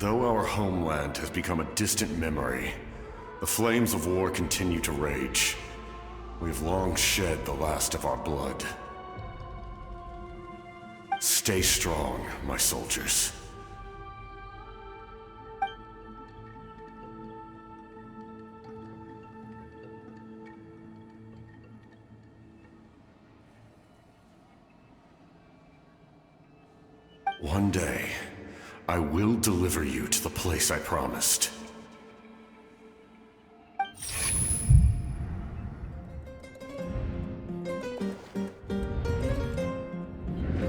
Though our homeland has become a distant memory, the flames of war continue to rage. We've long shed the last of our blood. Stay strong, my soldiers. One day, I will deliver you to the place I promised.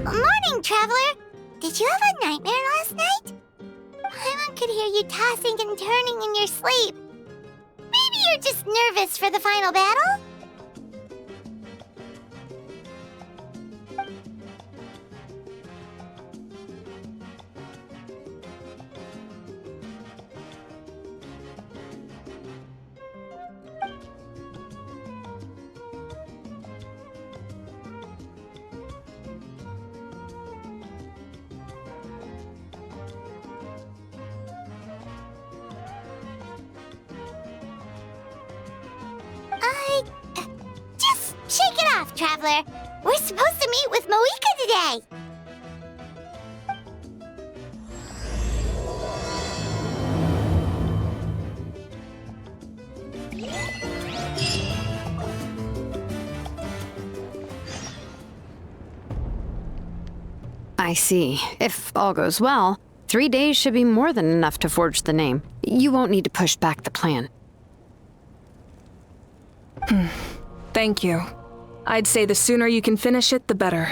Morning, Traveler! Did you have a nightmare last night? Paimon could hear you tossing and turning in your sleep. Maybe you're just nervous for the final battle? Just shake it off, Traveler. We're supposed to meet with Moika today. I see. If all goes well, 3 days should be more than enough to forge the name. You won't need to push back the plan. Thank you. I'd say the sooner you can finish it, the better.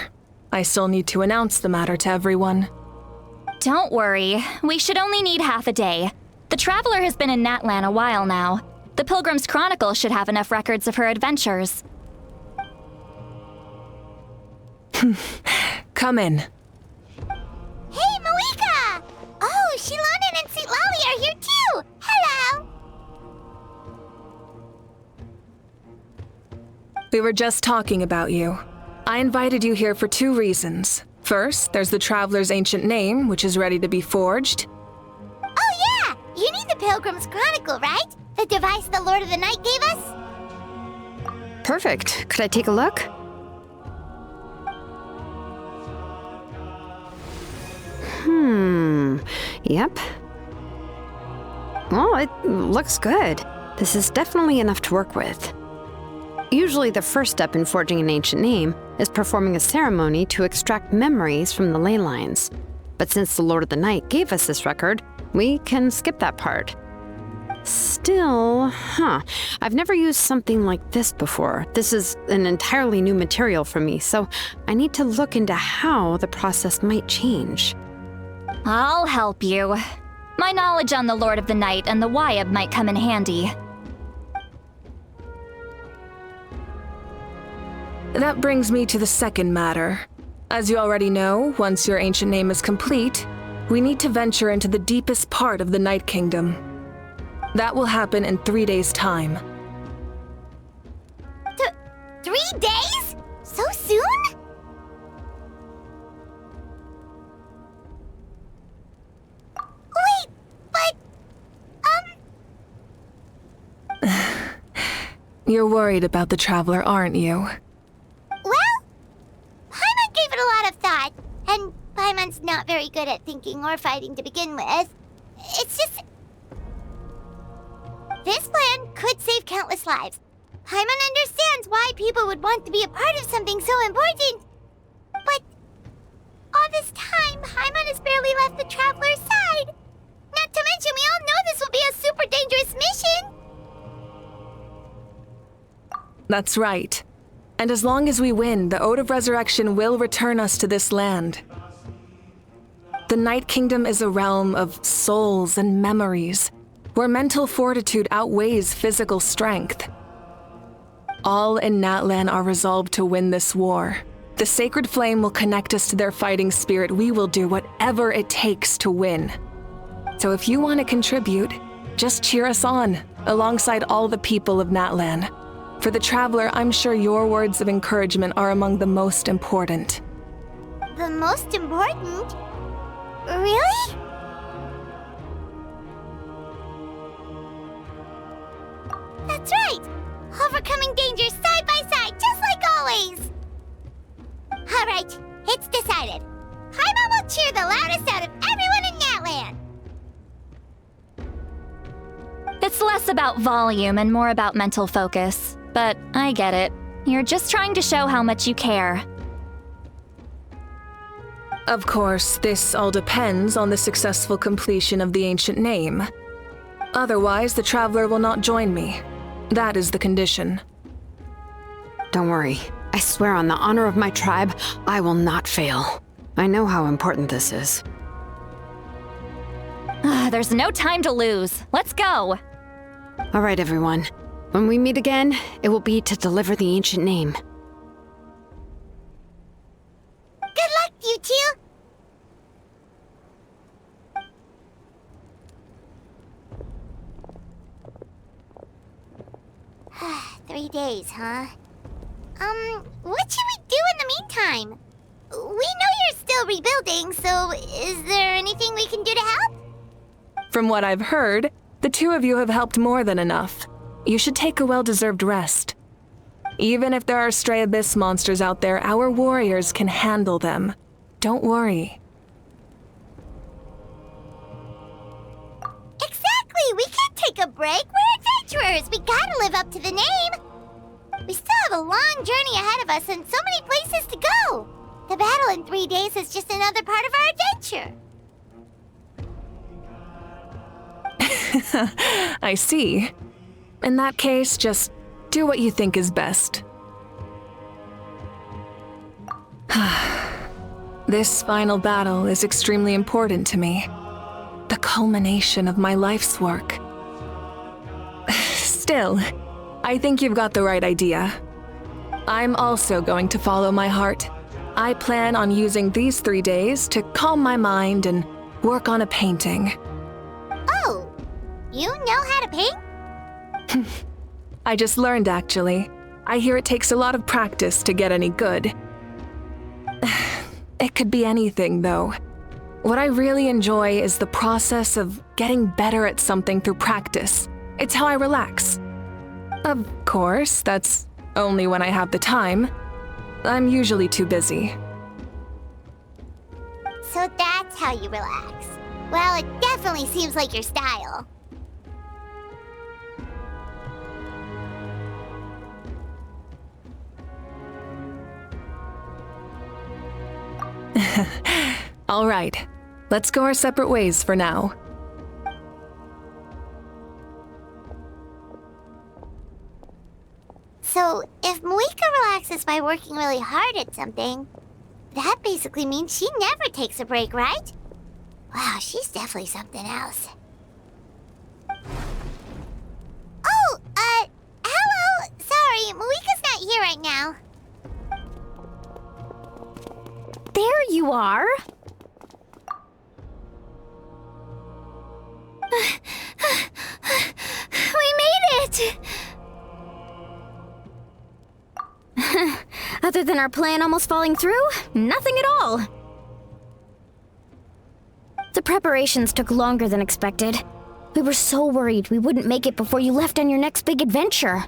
I still need to announce the matter to everyone. Don't worry. We should only need half a day. The Traveler has been in Natlan a while now. The Pilgrim's Chronicle should have enough records of her adventures. Come in. Hey, Moika! Oh, Shilonen and St. Lolly are here too! Hello! We were just talking about you. I invited you here for 2 reasons. First, there's the Traveler's ancient name, which is ready to be forged. Oh yeah! You need the Pilgrim's Chronicle, right? The device the Lord of the Night gave us? Perfect. Could I take a look? Yep. Well, it looks good. This is definitely enough to work with. Usually the first step in forging an ancient name is performing a ceremony to extract memories from the ley lines. But since the Lord of the Night gave us this record, we can skip that part. Still, I've never used something like this before. This is an entirely new material for me, so I need to look into how the process might change. I'll help you. My knowledge on the Lord of the Night and the Wyab might come in handy. That brings me to the second matter. As you already know, once your ancient name is complete, we need to venture into the deepest part of the Night Kingdom. That will happen in 3 days' time. 3 days? So soon? Wait, but... You're worried about the Traveler, aren't you? Well, Paimon gave it a lot of thought, and Paimon's not very good at thinking or fighting to begin with. It's just... This plan could save countless lives. Paimon understands why people would want to be a part of something so important. But all this time, Paimon has barely left the Traveler's side. Not to mention, we all know this will be a super dangerous mission. That's right. And as long as we win, the Ode of Resurrection will return us to this land. The Night Kingdom is a realm of souls and memories, where mental fortitude outweighs physical strength. All in Natlan are resolved to win this war. The sacred flame will connect us to their fighting spirit. We will do whatever it takes to win. So if you want to contribute, just cheer us on, alongside all the people of Natlan. For the Traveler, I'm sure your words of encouragement are among the most important. The most important? Really? That's right! Overcoming dangers side by side, just like always! Alright, it's decided. Paimon will cheer the loudest out of everyone in Natland! It's less about volume and more about mental focus. But I get it. You're just trying to show how much you care. Of course, this all depends on the successful completion of the ancient name. Otherwise, the Traveler will not join me. That is the condition. Don't worry. I swear on the honor of my tribe, I will not fail. I know how important this is. There's no time to lose. Let's go. All right, everyone. When we meet again, it will be to deliver the ancient name. Good luck, you two! Three days, huh? What should we do in the meantime? We know you're still rebuilding, so is there anything we can do to help? From what I've heard, the two of you have helped more than enough. You should take a well-deserved rest. Even if there are stray abyss monsters out there, our warriors can handle them. Don't worry. Exactly! We can't take a break! We're adventurers! We gotta live up to the name! We still have a long journey ahead of us and so many places to go! The battle in 3 days is just another part of our adventure! I see. In that case, just do what you think is best. This final battle is extremely important to me. The culmination of my life's work. Still, I think you've got the right idea. I'm also going to follow my heart. I plan on using these 3 days to calm my mind and work on a painting. Oh, you know how to paint? I just learned, actually. I hear it takes a lot of practice to get any good. It could be anything, though. What I really enjoy is the process of getting better at something through practice. It's how I relax. Of course, that's only when I have the time. I'm usually too busy. So that's how you relax. Well, it definitely seems like your style. All right, let's go our separate ways for now. So, if Moika relaxes by working really hard at something, that basically means she never takes a break, right? Wow, she's definitely something else. Oh, hello! Sorry, Moika's not here right now. There you are. We made it! Other than our plan almost falling through, nothing at all. The preparations took longer than expected. We were so worried we wouldn't make it before you left on your next big adventure.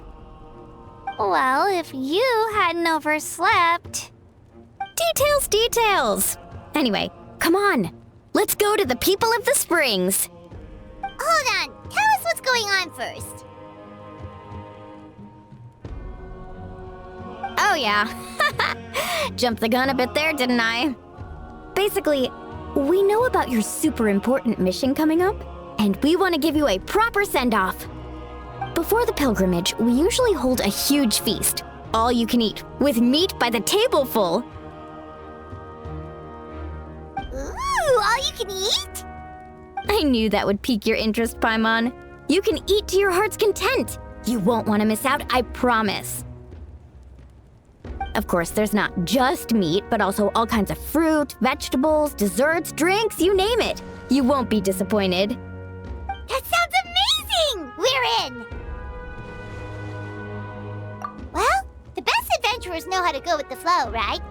Well, if you hadn't overslept... Details! Anyway, come on. Let's go to the people of the Springs. Hold on, tell us what's going on first. Oh yeah. Jumped the gun a bit there, didn't I? Basically, we know about your super important mission coming up, and we want to give you a proper send-off. Before the pilgrimage, we usually hold a huge feast, all you can eat, with meat by the tableful. Ooh, all you can eat? I knew that would pique your interest, Paimon. You can eat to your heart's content. You won't want to miss out, I promise. Of course, there's not just meat, but also all kinds of fruit, vegetables, desserts, drinks, you name it. You won't be disappointed. That sounds amazing! We're in! Well, the best adventurers know how to go with the flow, right?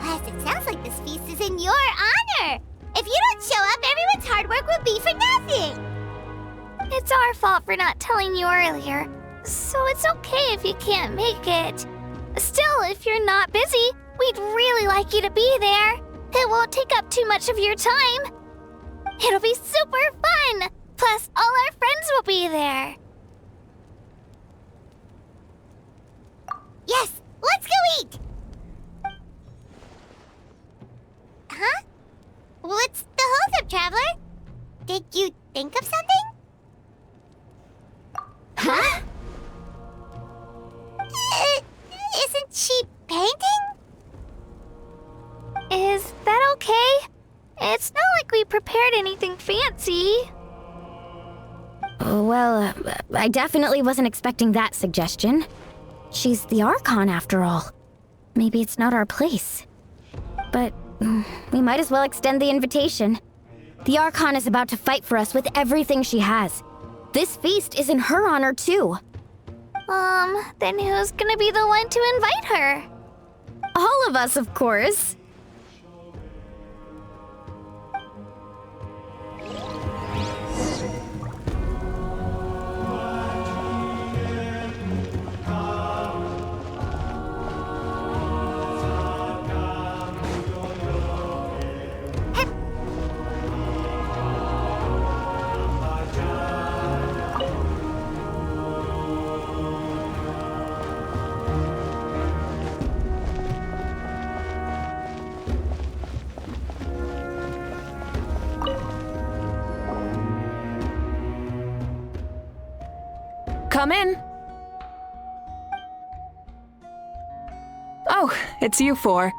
Plus, it sounds like this feast is in your honor! If you don't show up, everyone's hard work will be for nothing! It's our fault for not telling you earlier. so it's okay if you can't make it. Still, if you're not busy, we'd really like you to be there. It won't take up too much of your time. It'll be super fun! Plus, all our friends will be there. Yes, let's go eat! Huh? What's the hold-up, Traveler? Did you think of something? Huh? Isn't she painting? Is that okay? It's not like we prepared anything fancy. Well, I definitely wasn't expecting that suggestion. She's the Archon after all. Maybe it's not our place. But we might as well extend the invitation. The Archon is about to fight for us with everything she has. This feast is in her honor too. Then who's gonna be the one to invite her? All of us, of course. Come in. Oh, it's you four.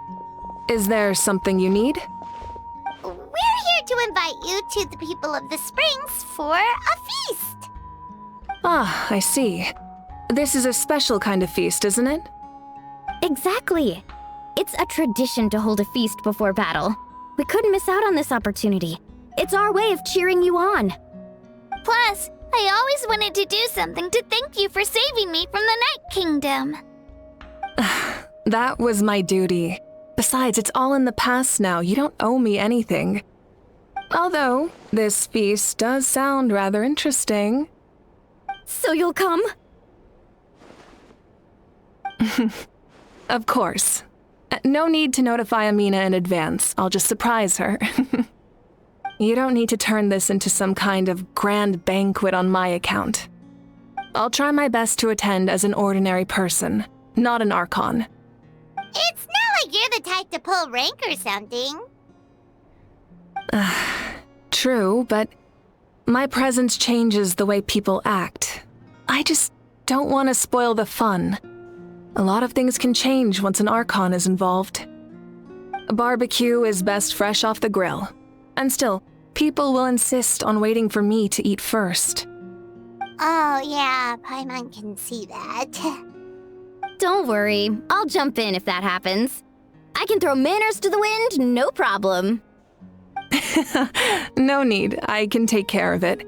Is there something you need? We're here to invite you to the people of the Springs for a feast. Ah, I see. This is a special kind of feast, isn't it? Exactly. It's a tradition to hold a feast before battle. We couldn't miss out on this opportunity. It's our way of cheering you on. Plus, I always wanted to do something to thank you for saving me from the Night Kingdom. That was my duty. Besides, it's all in the past now. You don't owe me anything. Although, this feast does sound rather interesting. So you'll come? Of course. No need to notify Amina in advance. I'll just surprise her. You don't need to turn this into some kind of grand banquet on my account. I'll try my best to attend as an ordinary person, not an Archon. It's not like you're the type to pull rank or something. True, but my presence changes the way people act. I just don't want to spoil the fun. A lot of things can change once an Archon is involved. A barbecue is best fresh off the grill. And still, people will insist on waiting for me to eat first. Oh yeah, Paimon can see that. Don't worry, I'll jump in if that happens. I can throw manners to the wind, no problem. No need, I can take care of it.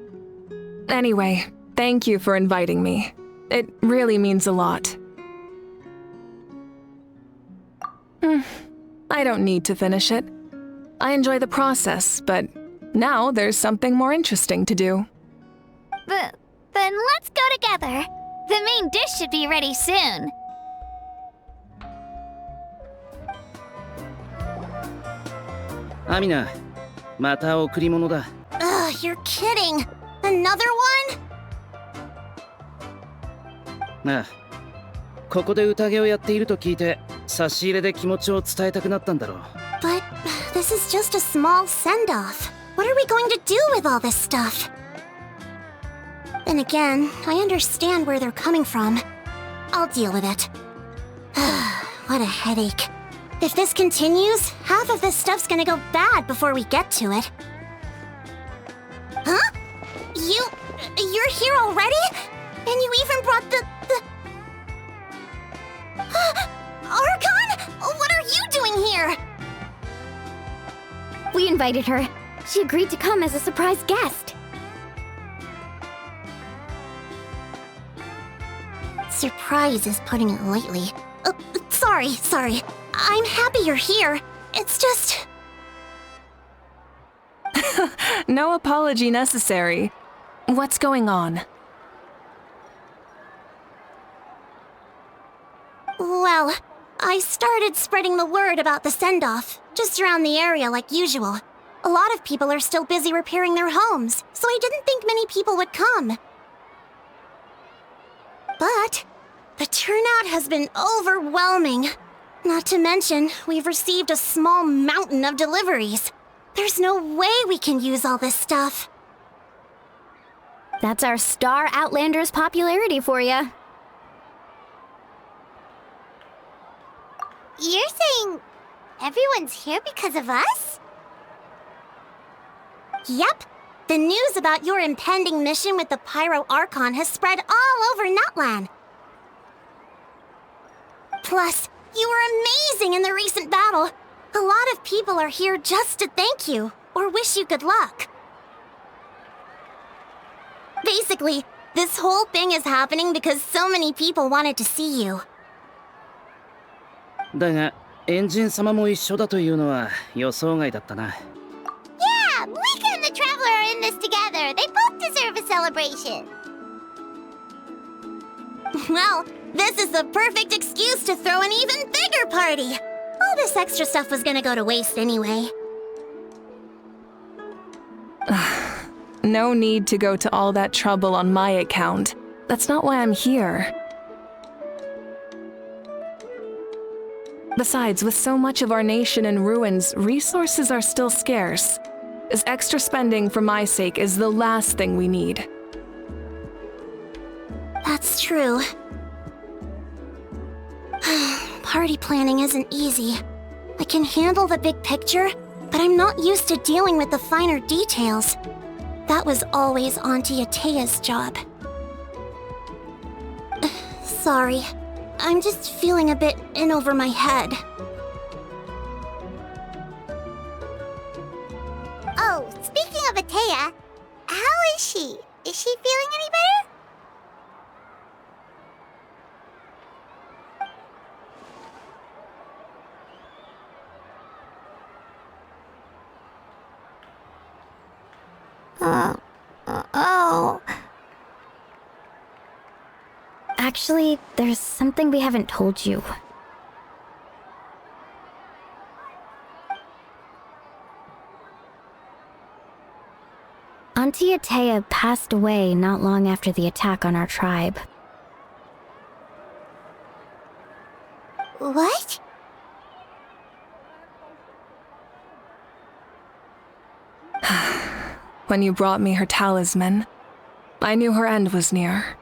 Anyway, thank you for inviting me. It really means a lot. I don't need to finish it. I enjoy the process, but now there's something more interesting to do. Then let's go together. The main dish should be ready soon. Amina, また贈り物だ。 Ugh, you're kidding. Another one? ああ、ここで宴をやっていると聞いて、差し入れで気持ちを伝えたくなったんだろう。 But this is just a small send-off. What are we going to do with all this stuff? Then again, I understand where they're coming from. I'll deal with it. What a headache. If this continues, half of this stuff's gonna go bad before we get to it. Huh? You're here already? And you even brought the... Archon? What are you doing here? We invited her. She agreed to come as a surprise guest. Surprise is putting it lightly. Sorry. I'm happy you're here. It's just... No apology necessary. What's going on? I started spreading the word about the send-off, just around the area like usual. A lot of people are still busy repairing their homes, so I didn't think many people would come. But the turnout has been overwhelming. Not to mention, we've received a small mountain of deliveries. There's no way we can use all this stuff. That's our Star Outlander's popularity for you. You're saying everyone's here because of us? Yep. The news about your impending mission with the Pyro Archon has spread all over Nutland. Plus, you were amazing in the recent battle. A lot of people are here just to thank you, or wish you good luck. Basically, this whole thing is happening because so many people wanted to see you. だが、エンジン様も一緒だというのは予想外だったな。Yeah, Blika and the Traveler are in this together. They both deserve a celebration. Well, this is the perfect excuse to throw an even bigger party. All this extra stuff was gonna go to waste anyway. No need to go to all that trouble on my account. That's not why I'm here. Besides, with so much of our nation in ruins, resources are still scarce. This extra spending for my sake is the last thing we need. That's true. Party planning isn't easy. I can handle the big picture, but I'm not used to dealing with the finer details. That was always Auntie Atea's job. Sorry. I'm just feeling a bit in over my head. Oh, speaking of Atea, how is she? Is she feeling any better? Oh. Actually, there's something we haven't told you. Auntie Atea passed away not long after the attack on our tribe. What? When you brought me her talisman, I knew her end was near.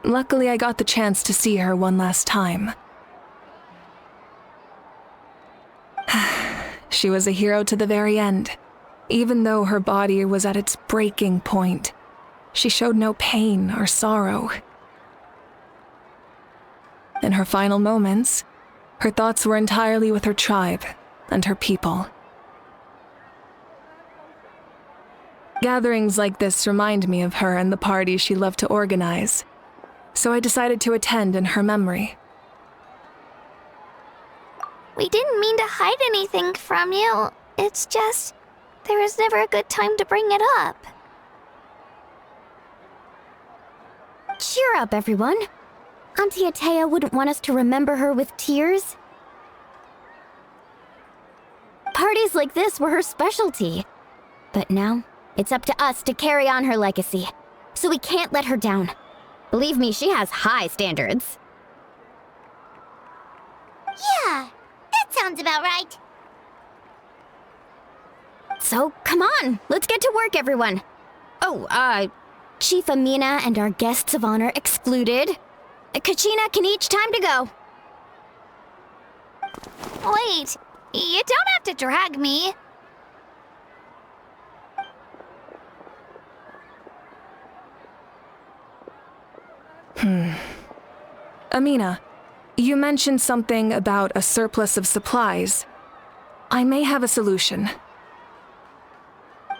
Luckily, I got the chance to see her one last time. She was a hero to the very end. Even though her body was at its breaking point, she showed no pain or sorrow. In her final moments, her thoughts were entirely with her tribe and her people. Gatherings like this remind me of her and the parties she loved to organize, so I decided to attend in her memory. We didn't mean to hide anything from you. It's just, there was never a good time to bring it up. Cheer up, everyone. Auntie Atea wouldn't want us to remember her with tears. Parties like this were her specialty. But now, it's up to us to carry on her legacy. So we can't let her down. Believe me, she has high standards. Yeah, that sounds about right. So, come on, let's get to work, everyone. Oh, Chief Amina and our guests of honor excluded. Kachina can each time to go. Wait, you don't have to drag me. Amina, you mentioned something about a surplus of supplies. I may have a solution.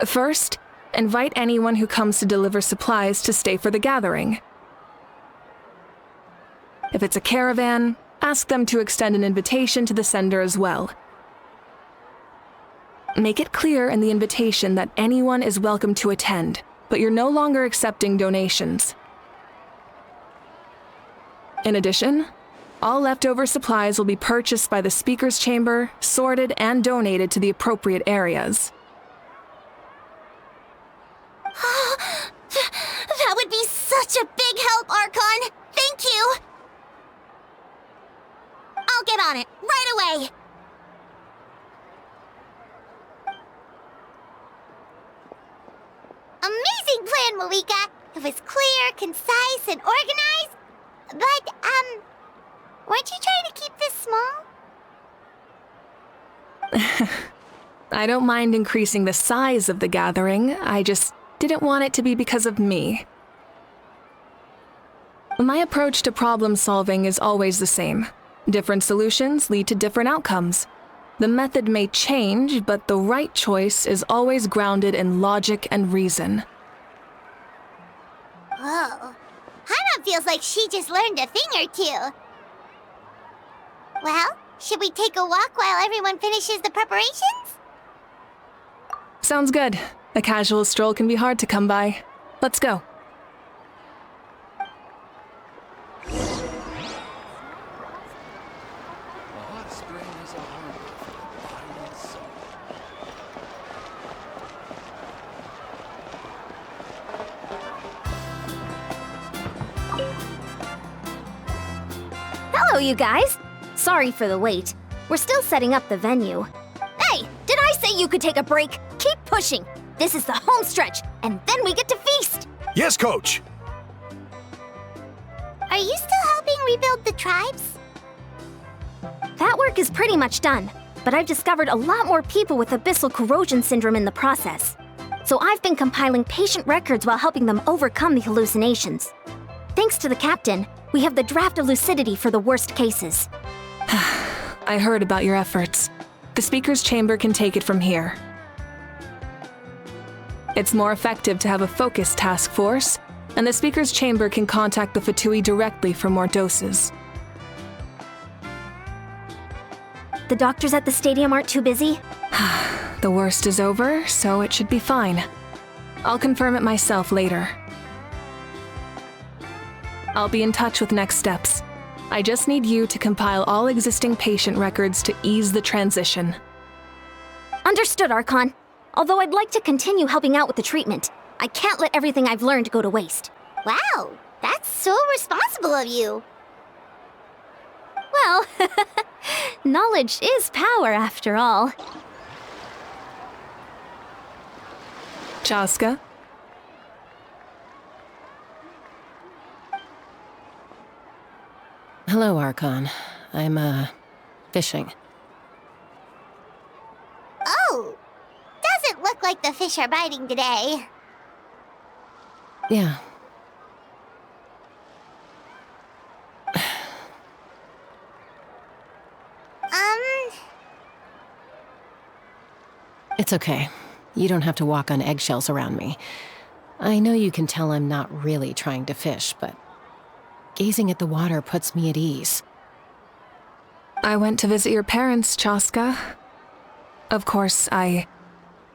First, invite anyone who comes to deliver supplies to stay for the gathering. If it's a caravan, ask them to extend an invitation to the sender as well. Make it clear in the invitation that anyone is welcome to attend, but you're no longer accepting donations. In addition, All leftover supplies will be purchased by the speaker's chamber, sorted, and donated to the appropriate areas. That would be such a big help, Archon! Thank you! I'll get on it, right away! Amazing plan, Malika! It was clear, concise, and organized. But, weren't you trying to keep this small? I don't mind increasing the size of the gathering, I just didn't want it to be because of me. My approach to problem solving is always the same. Different solutions lead to different outcomes. The method may change, but the right choice is always grounded in logic and reason. Whoa. Hana feels like she just learned a thing or two. Well, should we take a walk while everyone finishes the preparations? Sounds good. A casual stroll can be hard to come by. Let's go. Hello, you guys. Sorry for the wait. We're still setting up the venue. Hey, did I say you could take a break? Keep pushing. This is the home stretch, and then we get to feast. Yes, Coach! Are you still helping rebuild the tribes? That work is pretty much done, but I've discovered a lot more people with abyssal corrosion syndrome in the process. So I've been compiling patient records while helping them overcome the hallucinations. Thanks to the captain, we have the draft of lucidity for the worst cases. I heard about your efforts. The speaker's chamber can take it from here. It's more effective to have a focused task force, and the speaker's chamber can contact the Fatui directly for more doses. The doctors at the stadium aren't too busy? The worst is over, so it should be fine. I'll confirm it myself later. I'll be in touch with next steps. I just need you to compile all existing patient records to ease the transition. Understood, Archon. Although I'd like to continue helping out with the treatment, I can't let everything I've learned go to waste. Wow, that's so responsible of you. Well, knowledge is power after all. Chaska? Hello, Archon. I'm, fishing. Oh, doesn't look like the fish are biting today. Yeah. It's okay. You don't have to walk on eggshells around me. I know you can tell I'm not really trying to fish, but gazing at the water puts me at ease. I went to visit your parents, Chaska. Of course, I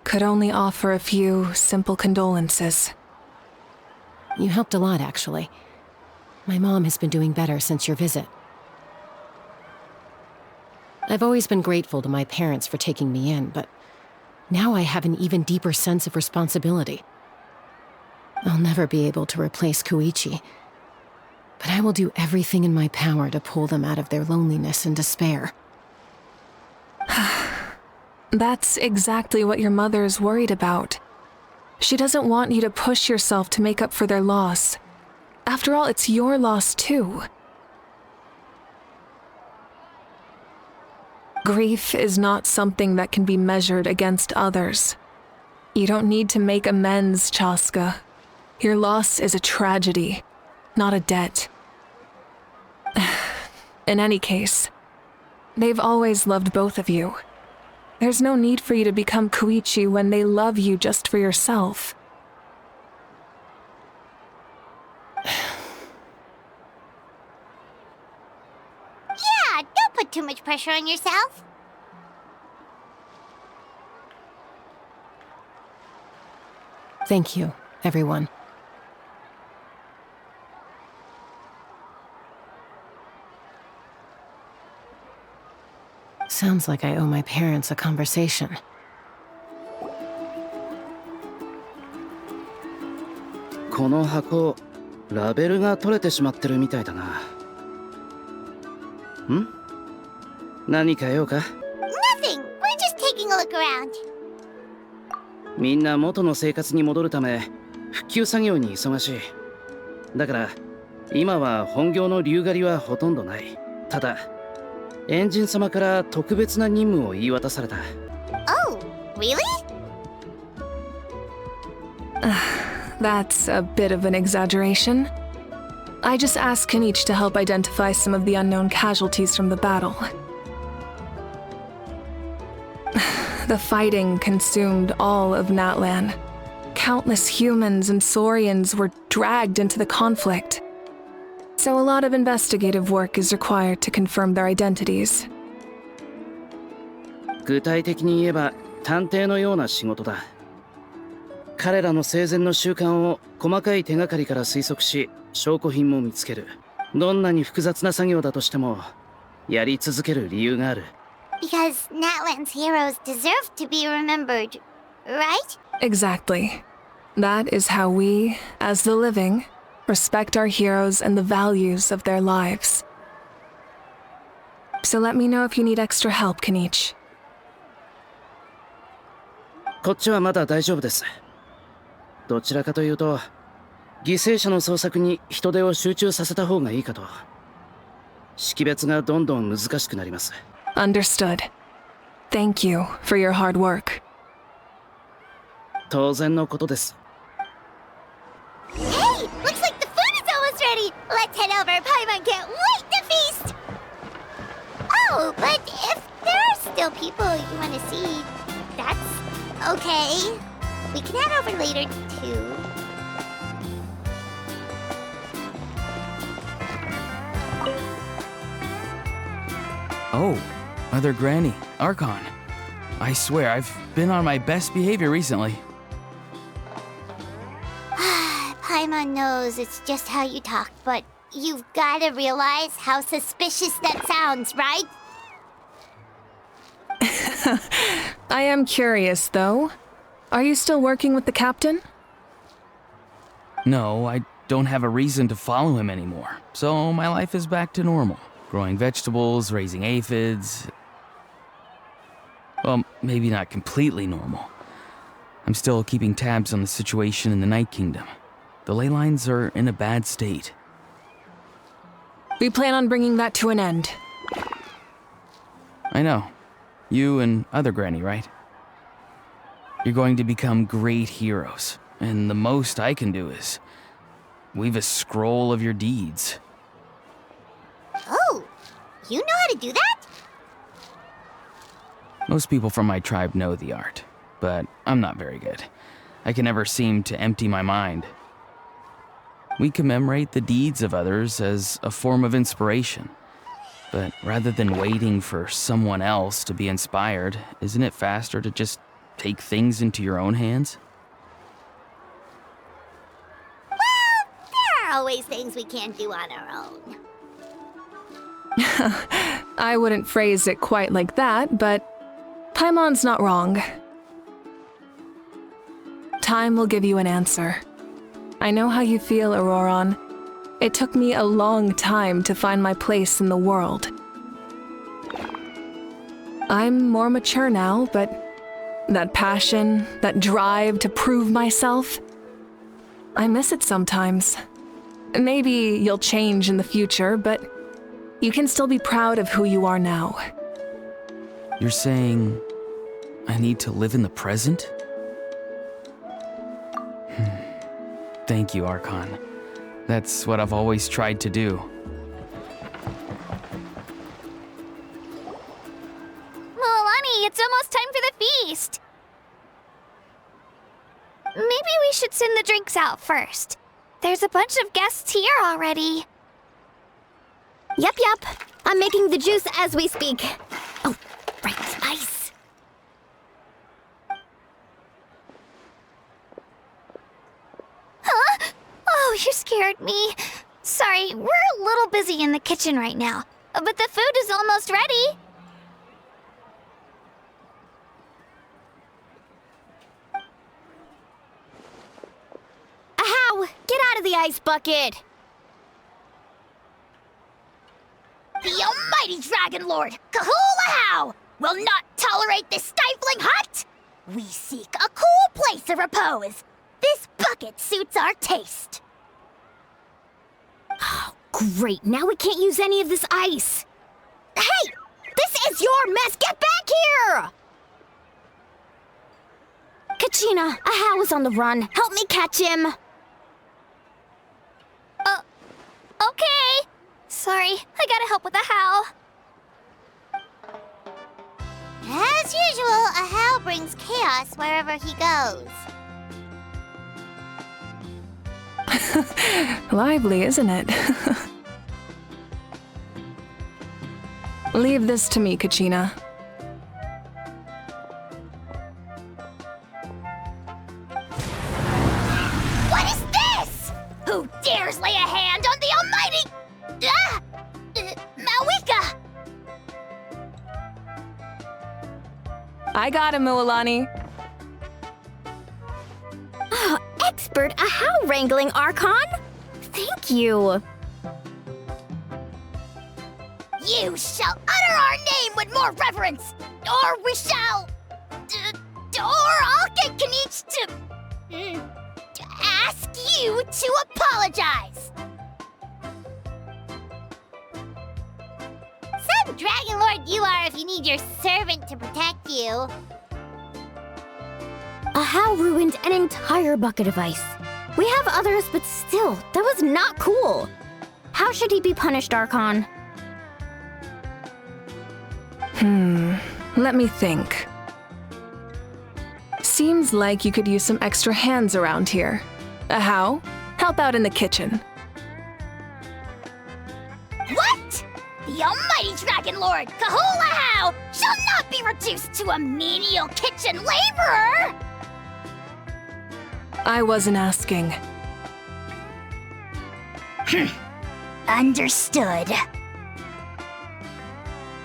could only offer a few simple condolences. You helped a lot, actually. My mom has been doing better since your visit. I've always been grateful to my parents for taking me in, but now I have an even deeper sense of responsibility. I'll never be able to replace Koichi, but I will do everything in my power to pull them out of their loneliness and despair. That's exactly what your mother's worried about. She doesn't want you to push yourself to make up for their loss. After all, it's your loss too. Grief is not something that can be measured against others. You don't need to make amends, Chaska. Your loss is a tragedy, not a debt. In any case, they've always loved both of you. There's no need for you to become Koichi when they love you just for yourself. Yeah, don't put too much pressure on yourself. Thank you, everyone. Sounds like I owe my parents a conversation. この箱、ラベルが取れてしまってるみたいだな。ん？何か用か？ Nothing. We're just taking a look around. みんな元の生活に戻るため復旧作業に忙しい。だから今は本業の竜狩りはほとんどない。ただエンジン様から特別な任務を言い渡された。 Oh, really? That's a bit of an exaggeration. I just asked Kenichi to help identify some of the unknown casualties from the battle. The fighting consumed all of Natlan. Countless humans and Saurians were dragged into the conflict. So a lot of investigative work is required to confirm their identities. 具体的に言えば探偵のような仕事だ。彼らの生前の習慣を細かい手がかりから推測し、証拠品も見つける。どんなに複雑な作業だとしても、やり続ける理由がある。Because Natlan's heroes deserve to be remembered, right? Exactly. That is how we, as the living, respect our heroes and the values of their lives. So let me know if you need extra help, Kenichi. こっちはまだ大丈夫です。どちらかというと、犠牲者の捜索に人手を集中させた方がいいかと。識別がどんどん難しくなります。Understood. Thank you for your hard work. 当然のことです。Hey, looks like the food is almost ready. Let's head over. Paimon can't wait to feast. Oh, but if there are still people you want to see, that's okay. We can head over later too. Oh, Mother Granny, Archon. I swear, I've been on my best behavior recently. Paimon knows it's just how you talk, but you've gotta realize how suspicious that sounds, right? I am curious, though. Are you still working with the captain? No, I don't have a reason to follow him anymore, so my life is back to normal. Growing vegetables, raising aphids. Well, maybe not completely normal. I'm still keeping tabs on the situation in the Night Kingdom. The ley lines are in a bad state. We plan on bringing that to an end. I know. You and other Granny, right? You're going to become great heroes, and the most I can do is weave a scroll of your deeds. Oh, you know how to do that? Most people from my tribe know the art, but I'm not very good. I can never seem to empty my mind. We commemorate the deeds of others as a form of inspiration. But rather than waiting for someone else to be inspired, isn't it faster to just take things into your own hands? Well, there are always things we can't do on our own. I wouldn't phrase it quite like that, but Paimon's not wrong. Time will give you an answer. I know how you feel, Auroron. It took me a long time to find my place in the world. I'm more mature now, but that passion, that drive to prove myself, I miss it sometimes. Maybe you'll change in the future, but you can still be proud of who you are now. You're saying I need to live in the present? Thank you, Archon. That's what I've always tried to do. Milani, it's almost time for the feast. Maybe we should send the drinks out first. There's a bunch of guests here already. Yep. I'm making the juice as we speak. Oh, right, ice. Huh? Oh, you scared me. Sorry, we're a little busy in the kitchen right now, but the food is almost ready. the ice bucket! The almighty Dragon Lord, Kahulahau, will not tolerate this stifling hut! We seek a cool place of repose. This bucket suits our taste. Oh, great, now we can't use any of this ice. Hey! This is your mess! Get back here! Kachina, Ahau is on the run. Help me catch him. Okay. Sorry, I gotta help with Ahau. As usual, Ahau brings chaos wherever he goes. Lively, isn't it? Leave this to me, Kachina. What is this? Who dares lay a hand on the almighty... Malwika! I got him, Mualani. Expert Ahau wrangling, Archon? Thank you. You shall utter our name with more reverence, or we shall... or I'll get Kanich to ask you to apologize. Some Dragon Lord you are if you need your servant to protect you. Ahau ruined an entire bucket of ice. We have others, but still, that was not cool. How should he be punished, Archon? Let me think. Seems like you could use some extra hands around here. Ahau, help out in the kitchen. What? The almighty Dragon Lord, Kahulahau, shall not be reduced to a menial kitchen laborer! I wasn't asking. Understood.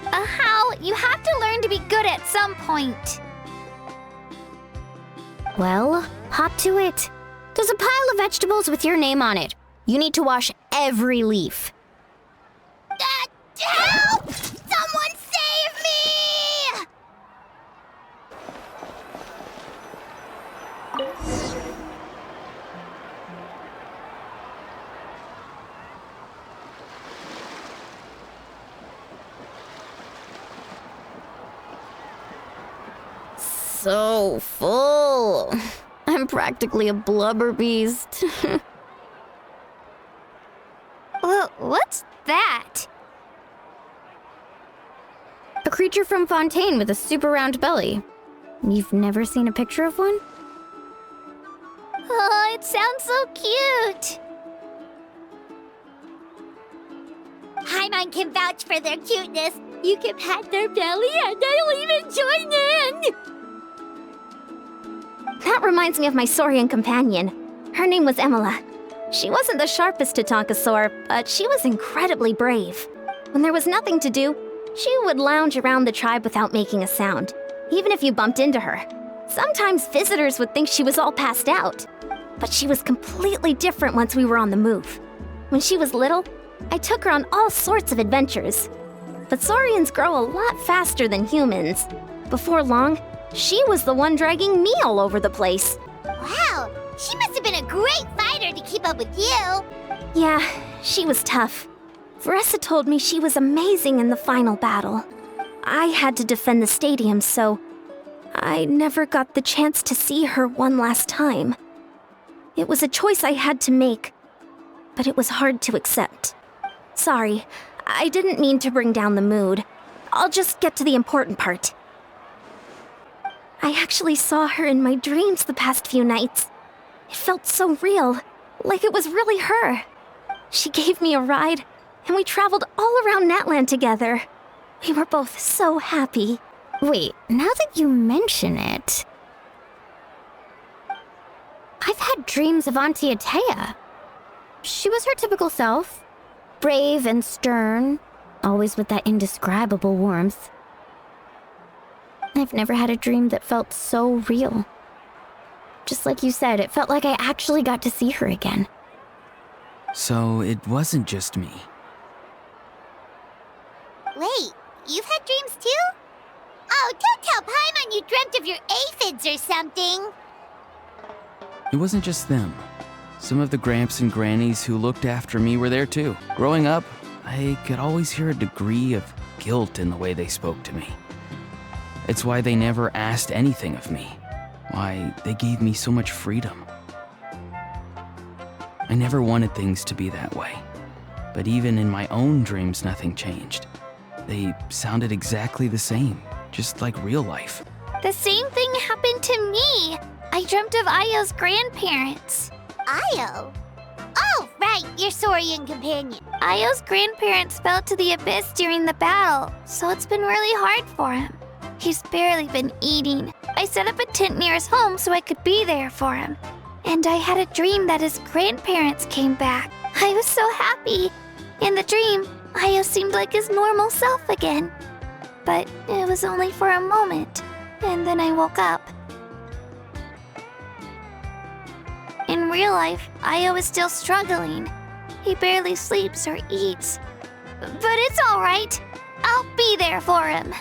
Ahau, you have to learn to be good at some point. Well, hop to it. There's a pile of vegetables with your name on it. You need to wash every leaf. Help! Someone save me! So full. I'm practically a blubber beast. What's that? A creature from Fontaine with a super round belly. You've never seen a picture of one? Oh, it sounds so cute. Paimon can vouch for their cuteness. You can pat their belly and they'll even join in. That reminds me of my Saurian companion. Her name was Emila. She wasn't the sharpest to Tonkasaur, but she was incredibly brave. When there was nothing to do, she would lounge around the tribe without making a sound, even if you bumped into her. Sometimes visitors would think she was all passed out. But she was completely different once we were on the move. When she was little, I took her on all sorts of adventures. But Saurians grow a lot faster than humans. Before long, she was the one dragging me all over the place. Wow, she must have been a great fighter to keep up with you. Yeah, she was tough. Veressa told me she was amazing in the final battle. I had to defend the stadium, so I never got the chance to see her one last time. It was a choice I had to make, but it was hard to accept. Sorry, I didn't mean to bring down the mood. I'll just get to the important part. I actually saw her in my dreams the past few nights. It felt so real, like it was really her. She gave me a ride, and we traveled all around Natland together. We were both so happy. Wait, now that you mention it... I've had dreams of Auntie Atea. She was her typical self. Brave and stern, always with that indescribable warmth. I've never had a dream that felt so real. Just like you said, it felt like I actually got to see her again. So it wasn't just me. Wait, you've had dreams too? Oh, don't tell Paimon you dreamt of your aphids or something. It wasn't just them. Some of the gramps and grannies who looked after me were there too. Growing up, I could always hear a degree of guilt in the way they spoke to me. It's why they never asked anything of me. Why they gave me so much freedom. I never wanted things to be that way. But even in my own dreams, nothing changed. They sounded exactly the same, just like real life. The same thing happened to me. I dreamt of Ayo's grandparents. Io? Oh, right, your Saurian companion. Ayo's grandparents fell to the abyss during the battle, so it's been really hard for him. He's barely been eating. I set up a tent near his home so I could be there for him. And I had a dream that his grandparents came back. I was so happy. In the dream, Ayo seemed like his normal self again. But it was only for a moment, and then I woke up. In real life, Ayo is still struggling. He barely sleeps or eats. But it's all right. I'll be there for him.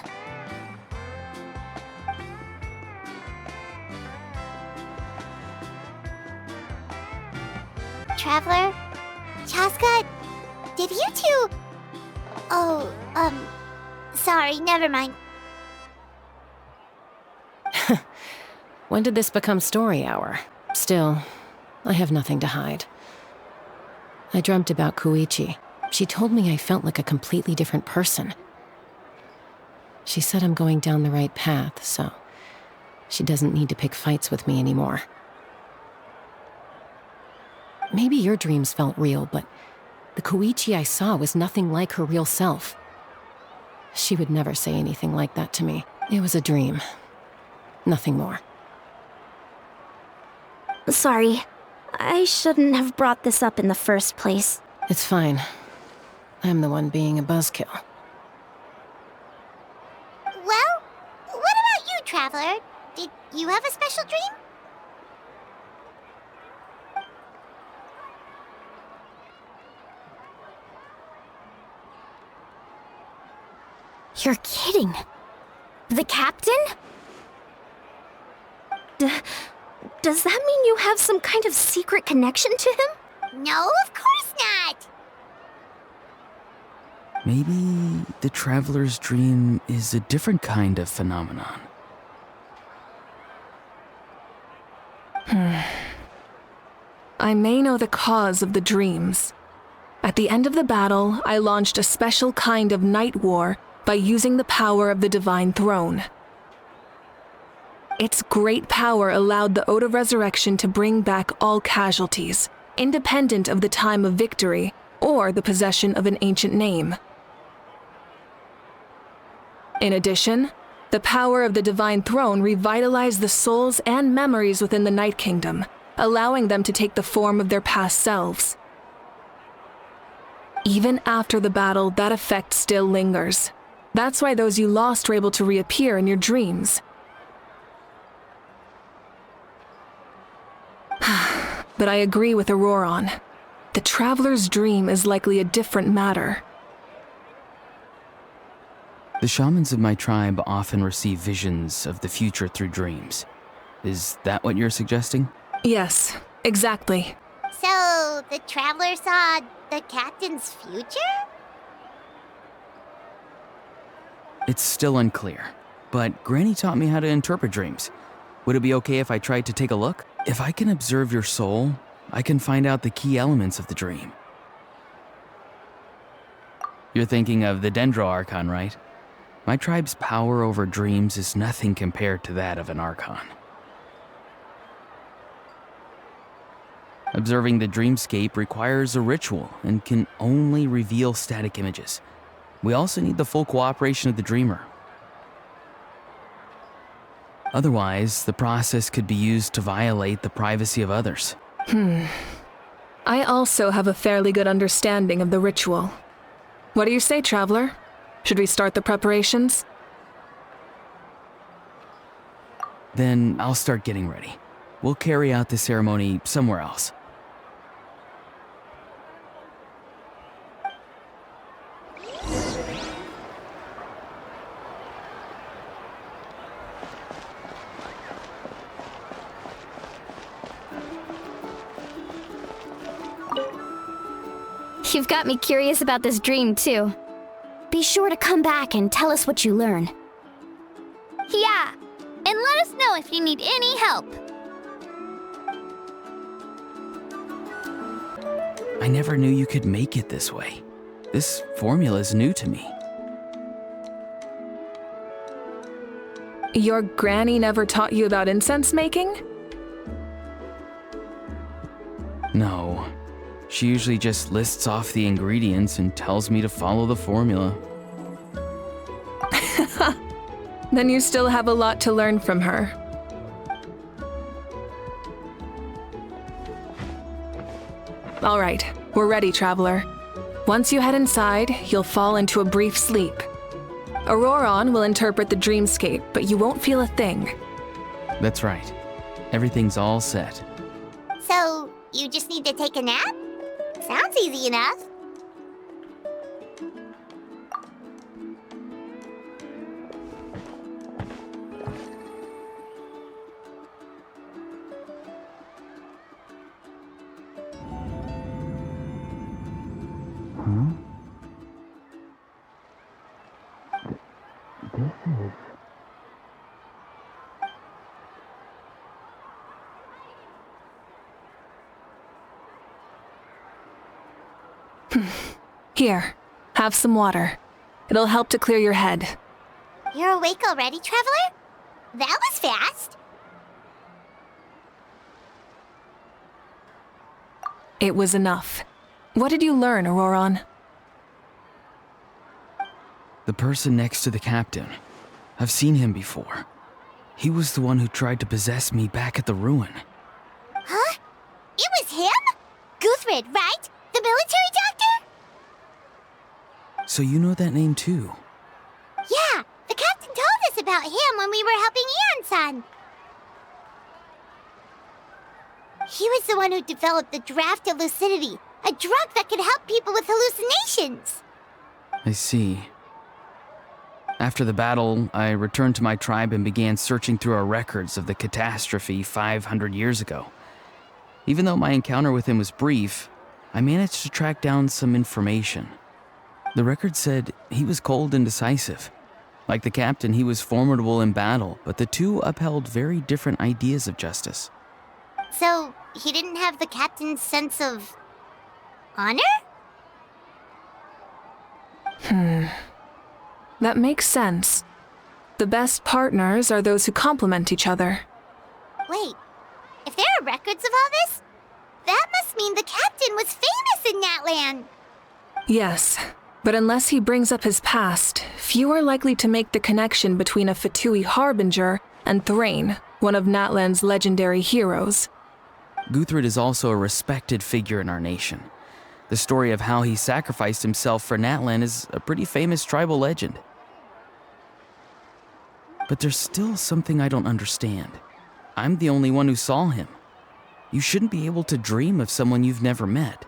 Traveler? Chaska? Did you two... Oh, sorry, never mind. When did this become story hour? Still, I have nothing to hide. I dreamt about Koichi. She told me I felt like a completely different person. She said I'm going down the right path, so she doesn't need to pick fights with me anymore. Maybe your dreams felt real, but the Koichi I saw was nothing like her real self. She would never say anything like that to me. It was a dream. Nothing more. Sorry. I shouldn't have brought this up in the first place. It's fine. I'm the one being a buzzkill. Well, what about you, Traveler? Did you have a special dream? You're kidding. The captain? Does that mean you have some kind of secret connection to him? No, of course not. Maybe the traveler's dream is a different kind of phenomenon. I may know the cause of the dreams. At the end of the battle, I launched a special kind of night war by using the power of the Divine Throne. Its great power allowed the Ode of Resurrection to bring back all casualties, independent of the time of victory or the possession of an ancient name. In addition, the power of the Divine Throne revitalized the souls and memories within the Night Kingdom, allowing them to take the form of their past selves. Even after the battle, that effect still lingers. That's why those you lost were able to reappear in your dreams. But I agree with Auroron. The Traveler's dream is likely a different matter. The shamans of my tribe often receive visions of the future through dreams. Is that what you're suggesting? Yes, exactly. So, the Traveler saw the captain's future? It's still unclear, but Granny taught me how to interpret dreams. Would it be okay if I tried to take a look? If I can observe your soul, I can find out the key elements of the dream. You're thinking of the Dendro Archon, right? My tribe's power over dreams is nothing compared to that of an Archon. Observing the dreamscape requires a ritual and can only reveal static images. We also need the full cooperation of the dreamer. Otherwise, the process could be used to violate the privacy of others. I also have a fairly good understanding of the ritual. What do you say, Traveler? Should we start the preparations? Then I'll start getting ready. We'll carry out the ceremony somewhere else. You've got me curious about this dream, too. Be sure to come back and tell us what you learn. Yeah, and let us know if you need any help. I never knew you could make it this way. This formula is new to me. Your granny never taught you about incense making? No. She usually just lists off the ingredients and tells me to follow the formula. Then you still have a lot to learn from her. All right, we're ready, traveler. Once you head inside, you'll fall into a brief sleep. Auroron will interpret the dreamscape, but you won't feel a thing. That's right. Everything's all set. So, you just need to take a nap? Sounds easy enough. Here, have some water. It'll help to clear your head. You're awake already, traveler? That was fast. It was enough. What did you learn, Auroron? The person next to the captain. I've seen him before. He was the one who tried to possess me back at the ruin. Huh? It was him? Guthred, right? The military doctor? So you know that name too? Yeah, the captain told us about him when we were helping Iansan. He was the one who developed the draft of lucidity, a drug that could help people with hallucinations. I see. After the battle, I returned to my tribe and began searching through our records of the catastrophe 500 years ago. Even though my encounter with him was brief, I managed to track down some information. The record said he was cold and decisive. Like the captain, he was formidable in battle, but the two upheld very different ideas of justice. So, he didn't have the captain's sense of honor? That makes sense. The best partners are those who complement each other. Wait, if there are records of all this, that must mean the captain was famous in that land. Yes, but unless he brings up his past, few are likely to make the connection between a Fatui harbinger and Thrain, one of Natlan's legendary heroes. Guthred is also a respected figure in our nation. The story of how he sacrificed himself for Natlan is a pretty famous tribal legend. But there's still something I don't understand. I'm the only one who saw him. You shouldn't be able to dream of someone you've never met.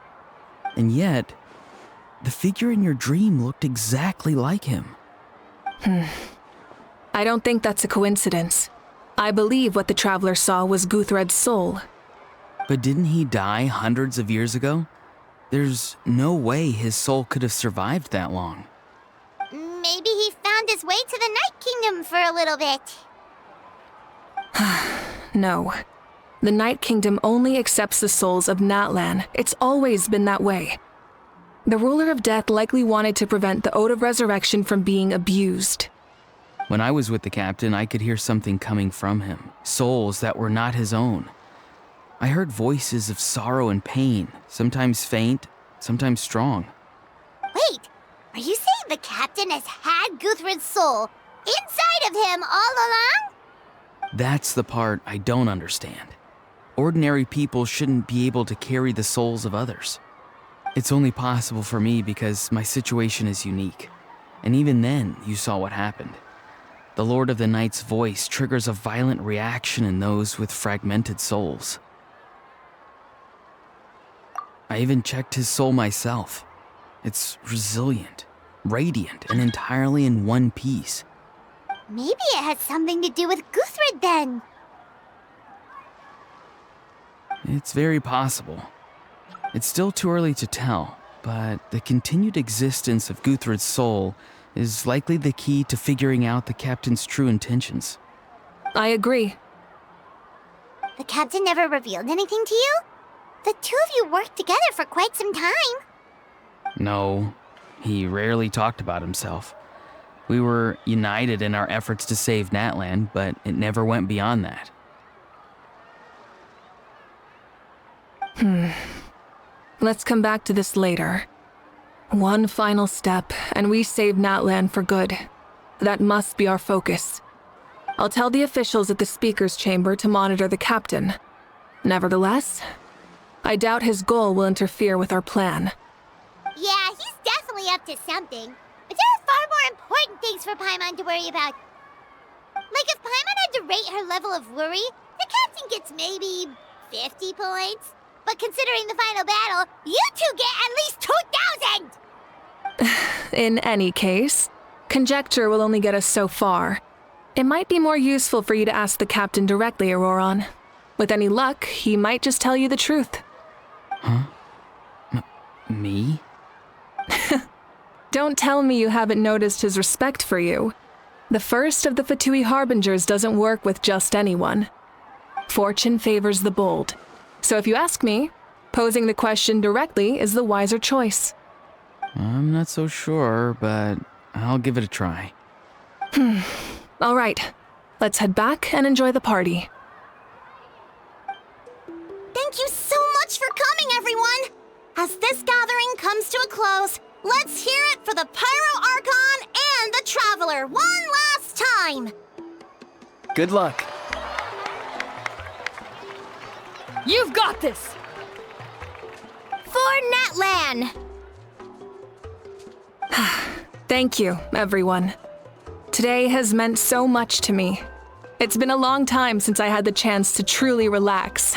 And yet, the figure in your dream looked exactly like him. I don't think that's a coincidence. I believe what the traveler saw was Guthred's soul. But didn't he die hundreds of years ago? There's no way his soul could have survived that long. Maybe he found his way to the Night Kingdom for a little bit. No. The Night Kingdom only accepts the souls of Natlan. It's always been that way. The ruler of death likely wanted to prevent the Ode of Resurrection from being abused. When I was with the captain, I could hear something coming from him, souls that were not his own. I heard voices of sorrow and pain, sometimes faint, sometimes strong. Wait, are you saying the captain has had Guthred's soul inside of him all along? That's the part I don't understand. Ordinary people shouldn't be able to carry the souls of others. It's only possible for me because my situation is unique. And even then, you saw what happened. The Lord of the Night's voice triggers a violent reaction in those with fragmented souls. I even checked his soul myself. It's resilient, radiant, and entirely in one piece. Maybe it has something to do with Guthred then. It's very possible. It's still too early to tell, but the continued existence of Guthrud's soul is likely the key to figuring out the captain's true intentions. I agree. The captain never revealed anything to you? The two of you worked together for quite some time. No, he rarely talked about himself. We were united in our efforts to save Natlan, but it never went beyond that. Let's come back to this later. One final step, and we save Natlan for good. That must be our focus. I'll tell the officials at the speaker's chamber to monitor the captain. Nevertheless, I doubt his goal will interfere with our plan. Yeah, he's definitely up to something. But there are far more important things for Paimon to worry about. Like if Paimon had to rate her level of worry, the captain gets maybe 50 points. But considering the final battle, you two get at least 2,000! In any case, conjecture will only get us so far. It might be more useful for you to ask the captain directly, Auroron. With any luck, he might just tell you the truth. Huh? Me? Don't tell me you haven't noticed his respect for you. The first of the Fatui Harbingers doesn't work with just anyone. Fortune favors the bold. So if you ask me, posing the question directly is the wiser choice. I'm not so sure, but I'll give it a try. All right, let's head back and enjoy the party. Thank you so much for coming, everyone! As this gathering comes to a close, let's hear it for the Pyro Archon and the Traveler one last time! Good luck. You've got this! For Natlan! Thank you, everyone. Today has meant so much to me. It's been a long time since I had the chance to truly relax.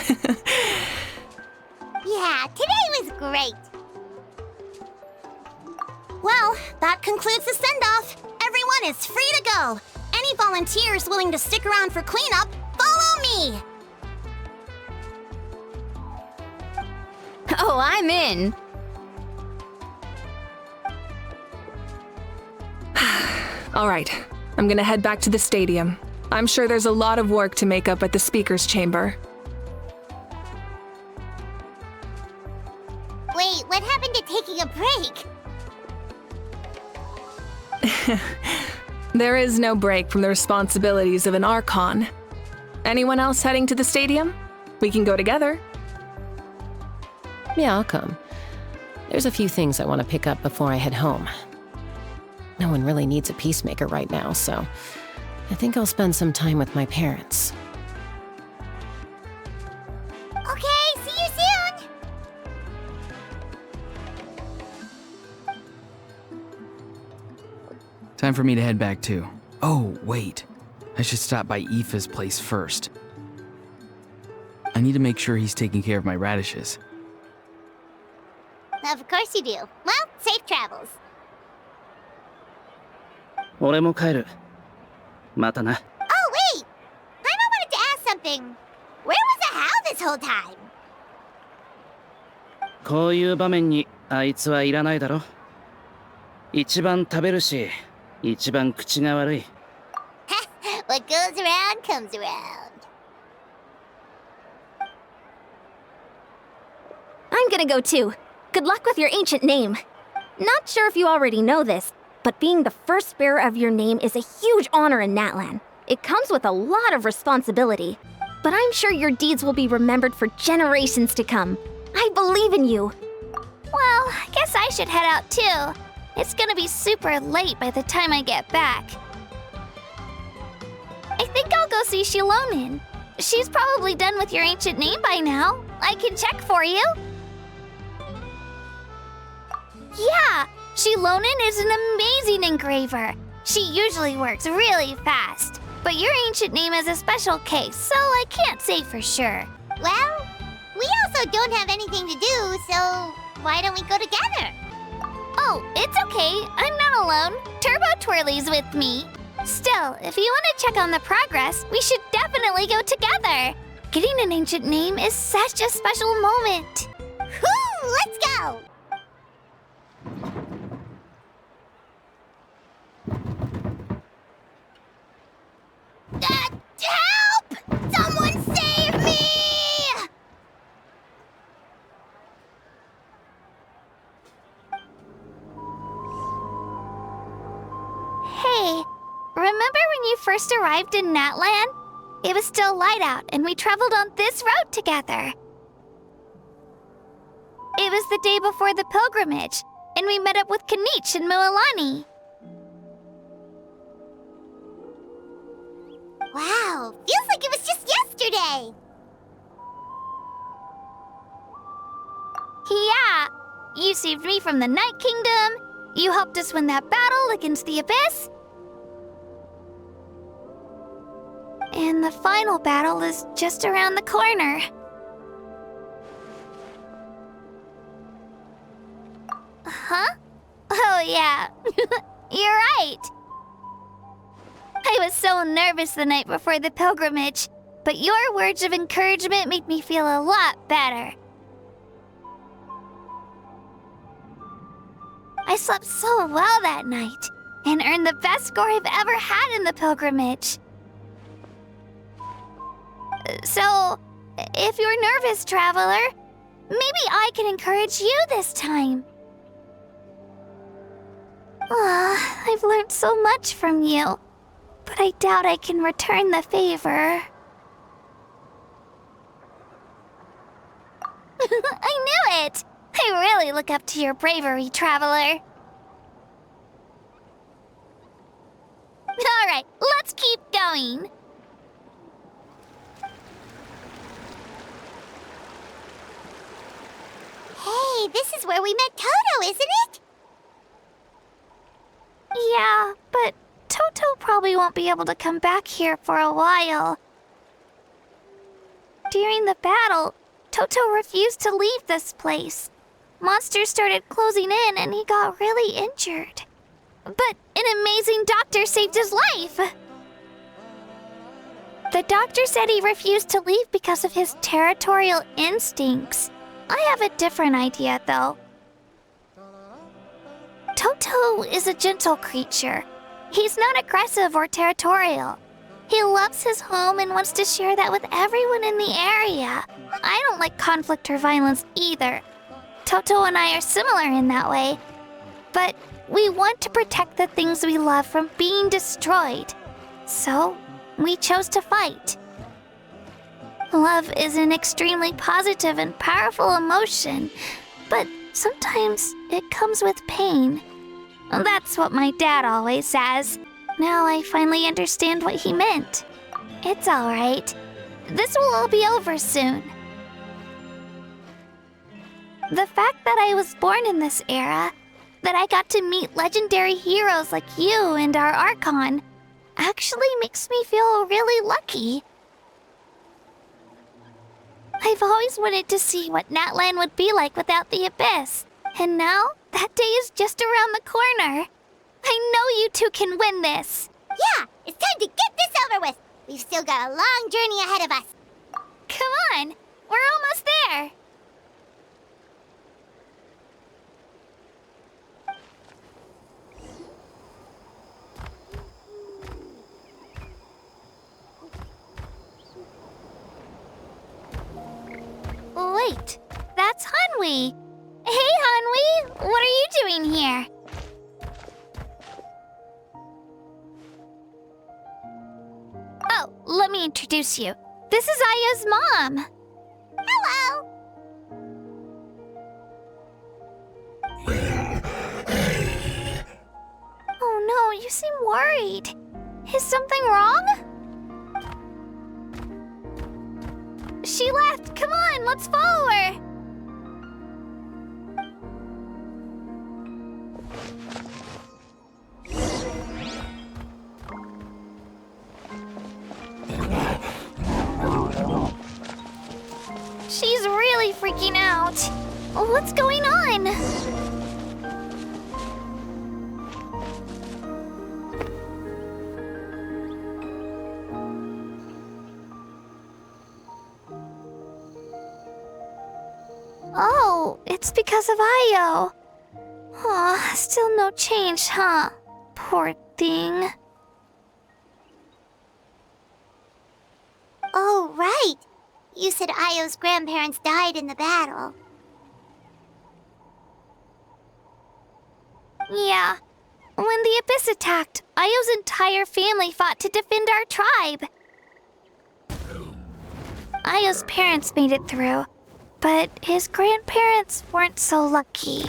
Yeah, today was great. Well, that concludes the send-off. Everyone is free to go. Any volunteers willing to stick around for cleanup, follow me! Oh, I'm in. All right, I'm gonna head back to the stadium. I'm sure there's a lot of work to make up at the speaker's chamber. Wait, what happened to taking a break? There is no break from the responsibilities of an Archon. Anyone else heading to the stadium? We can go together. Yeah, I'll come. There's a few things I want to pick up before I head home. No one really needs a peacemaker right now, so I think I'll spend some time with my parents. Okay, see you soon! Time for me to head back too. Oh, wait. I should stop by Aoife's place first. I need to make sure he's taking care of my radishes. Of course you do. Well, safe travels. 俺も帰る。またな。 Oh, wait! Paimon wanted to ask something. Where was the Hal this whole time? こういう場面にあいつはいらないだろ。一番食べるし、一番口が悪い。What goes around comes around. I'm gonna go too. Good luck with your ancient name. Not sure if you already know this, but being the first bearer of your name is a huge honor in Natlan. It comes with a lot of responsibility. But I'm sure your deeds will be remembered for generations to come. I believe in you. Well, I guess I should head out too. It's gonna be super late by the time I get back. I think I'll go see Shilonin. She's probably done with your ancient name by now. I can check for you. Yeah, Shilonin is an amazing engraver. She usually works really fast. But your ancient name is a special case, so I can't say for sure. Well, we also don't have anything to do, so why don't we go together? Oh, it's okay. I'm not alone. Turbo Twirly's with me. Still, if you want to check on the progress, we should definitely go together. Getting an ancient name is such a special moment. Whoo! Let's go! Remember when you first arrived in Natlan? It was still light out, and we traveled on this road together. It was the day before the pilgrimage, and we met up with Kanich and Mualani. Wow, feels like it was just yesterday. Yeah, you saved me from the Night Kingdom. You helped us win that battle against the Abyss. And the final battle is just around the corner. Huh? Oh, yeah. You're right. I was so nervous the night before the pilgrimage, but your words of encouragement made me feel a lot better. I slept so well that night, and earned the best score I've ever had in the pilgrimage. So, if you're nervous, traveler, maybe I can encourage you this time. I've learned so much from you, but I doubt I can return the favor. I knew it! I really look up to your bravery, traveler. Alright, let's keep going. Hey, this is where we met Toto, isn't it? Yeah, but Toto probably won't be able to come back here for a while. During the battle, Toto refused to leave this place. Monsters started closing in and he got really injured. But an amazing doctor saved his life! The doctor said he refused to leave because of his territorial instincts. I have a different idea, though. Toto is a gentle creature. He's not aggressive or territorial. He loves his home and wants to share that with everyone in the area. I don't like conflict or violence either. Toto and I are similar in that way. But we want to protect the things we love from being destroyed. So, we chose to fight. Love is an extremely positive and powerful emotion, but sometimes it comes with pain. That's what my dad always says. Now I finally understand what he meant. It's all right. This will all be over soon. The fact that I was born in this era, that I got to meet legendary heroes like you and our Archon, actually makes me feel really lucky. I've always wanted to see what Natlan would be like without the Abyss. And now, that day is just around the corner. I know you two can win this. Yeah, it's time to get this over with. We've still got a long journey ahead of us. Come on, we're almost there. Wait, that's Hanwi. Hey, Hanwi, what are you doing here? Oh, let me introduce you. This is Aya's mom. Hello. Oh no, you seem worried. Is something wrong? She left. Come on, let's follow her. She's really freaking out. What's going on? Oh, it's because of Io. Aw, still no change, huh? Poor thing. Oh, right. You said Io's grandparents died in the battle. Yeah. When the Abyss attacked, Io's entire family fought to defend our tribe. Io's parents made it through, but his grandparents weren't so lucky.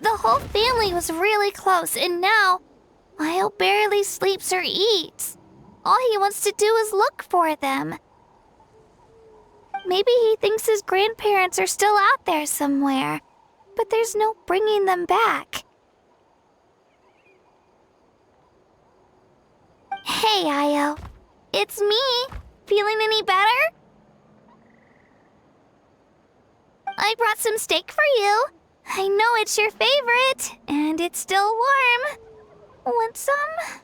The whole family was really close, and now Io barely sleeps or eats. All he wants to do is look for them. Maybe he thinks his grandparents are still out there somewhere, but there's no bringing them back. Hey, Io. It's me. Feeling any better? I brought some steak for you. I know it's your favorite, and it's still warm. Want some?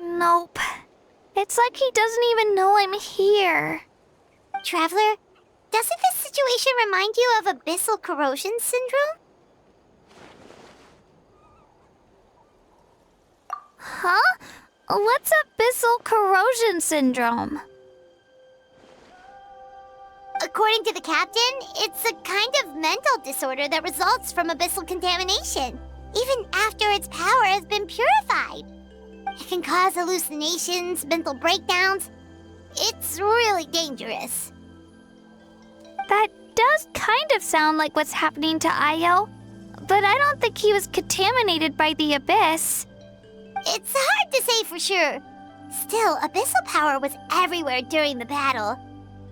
Nope. It's like he doesn't even know I'm here. Traveler, doesn't this situation remind you of abyssal corrosion syndrome? Huh? What's abyssal corrosion syndrome? According to the captain, it's a kind of mental disorder that results from abyssal contamination, even after its power has been purified. It can cause hallucinations, mental breakdowns. It's really dangerous. That does kind of sound like what's happening to Io, but I don't think he was contaminated by the Abyss. It's hard to say for sure. Still, abyssal power was everywhere during the battle.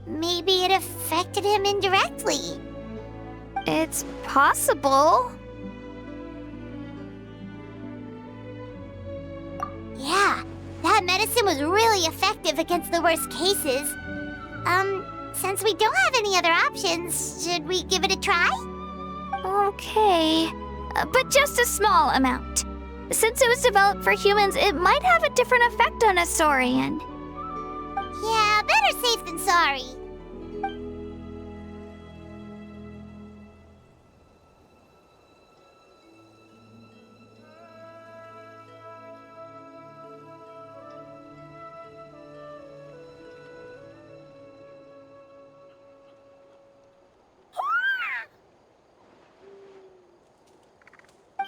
Maybe it affected him indirectly. It's possible. Yeah, that medicine was really effective against the worst cases. Since we don't have any other options, should we give it a try? Okay, but just a small amount. Since it was developed for humans, it might have a different effect on a Saurian. Yeah, better safe than sorry.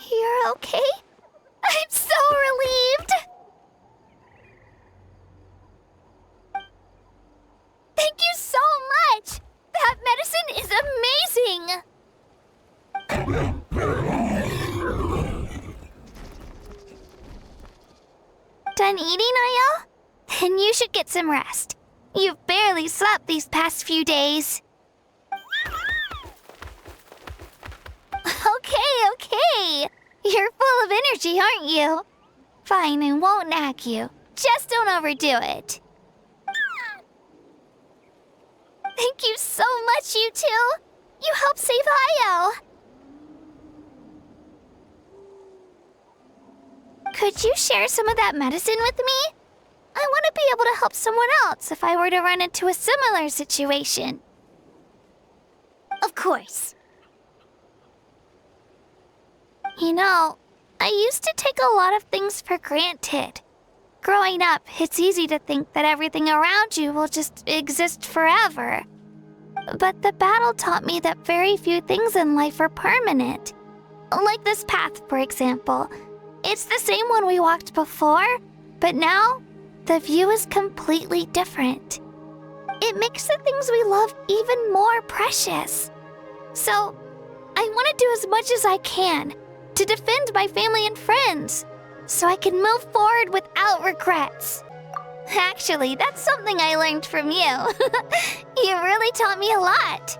You're okay? I'm so relieved! Thank you so much! That medicine is amazing! Done eating, Io? Then you should get some rest. You've barely slept these past few days. Okay. You're full of energy, aren't you? Fine, I won't nag you. Just don't overdo it. Thank you so much, you two. You helped save Io. Could you share some of that medicine with me? I want to be able to help someone else if I were to run into a similar situation. Of course. You know, I used to take a lot of things for granted. Growing up, it's easy to think that everything around you will just exist forever. But the battle taught me that very few things in life are permanent. Like this path, for example. It's the same one we walked before, but now the view is completely different. It makes the things we love even more precious. So, I want to do as much as I can to defend my family and friends, so I can move forward without regrets. Actually, that's something I learned from you. You really taught me a lot.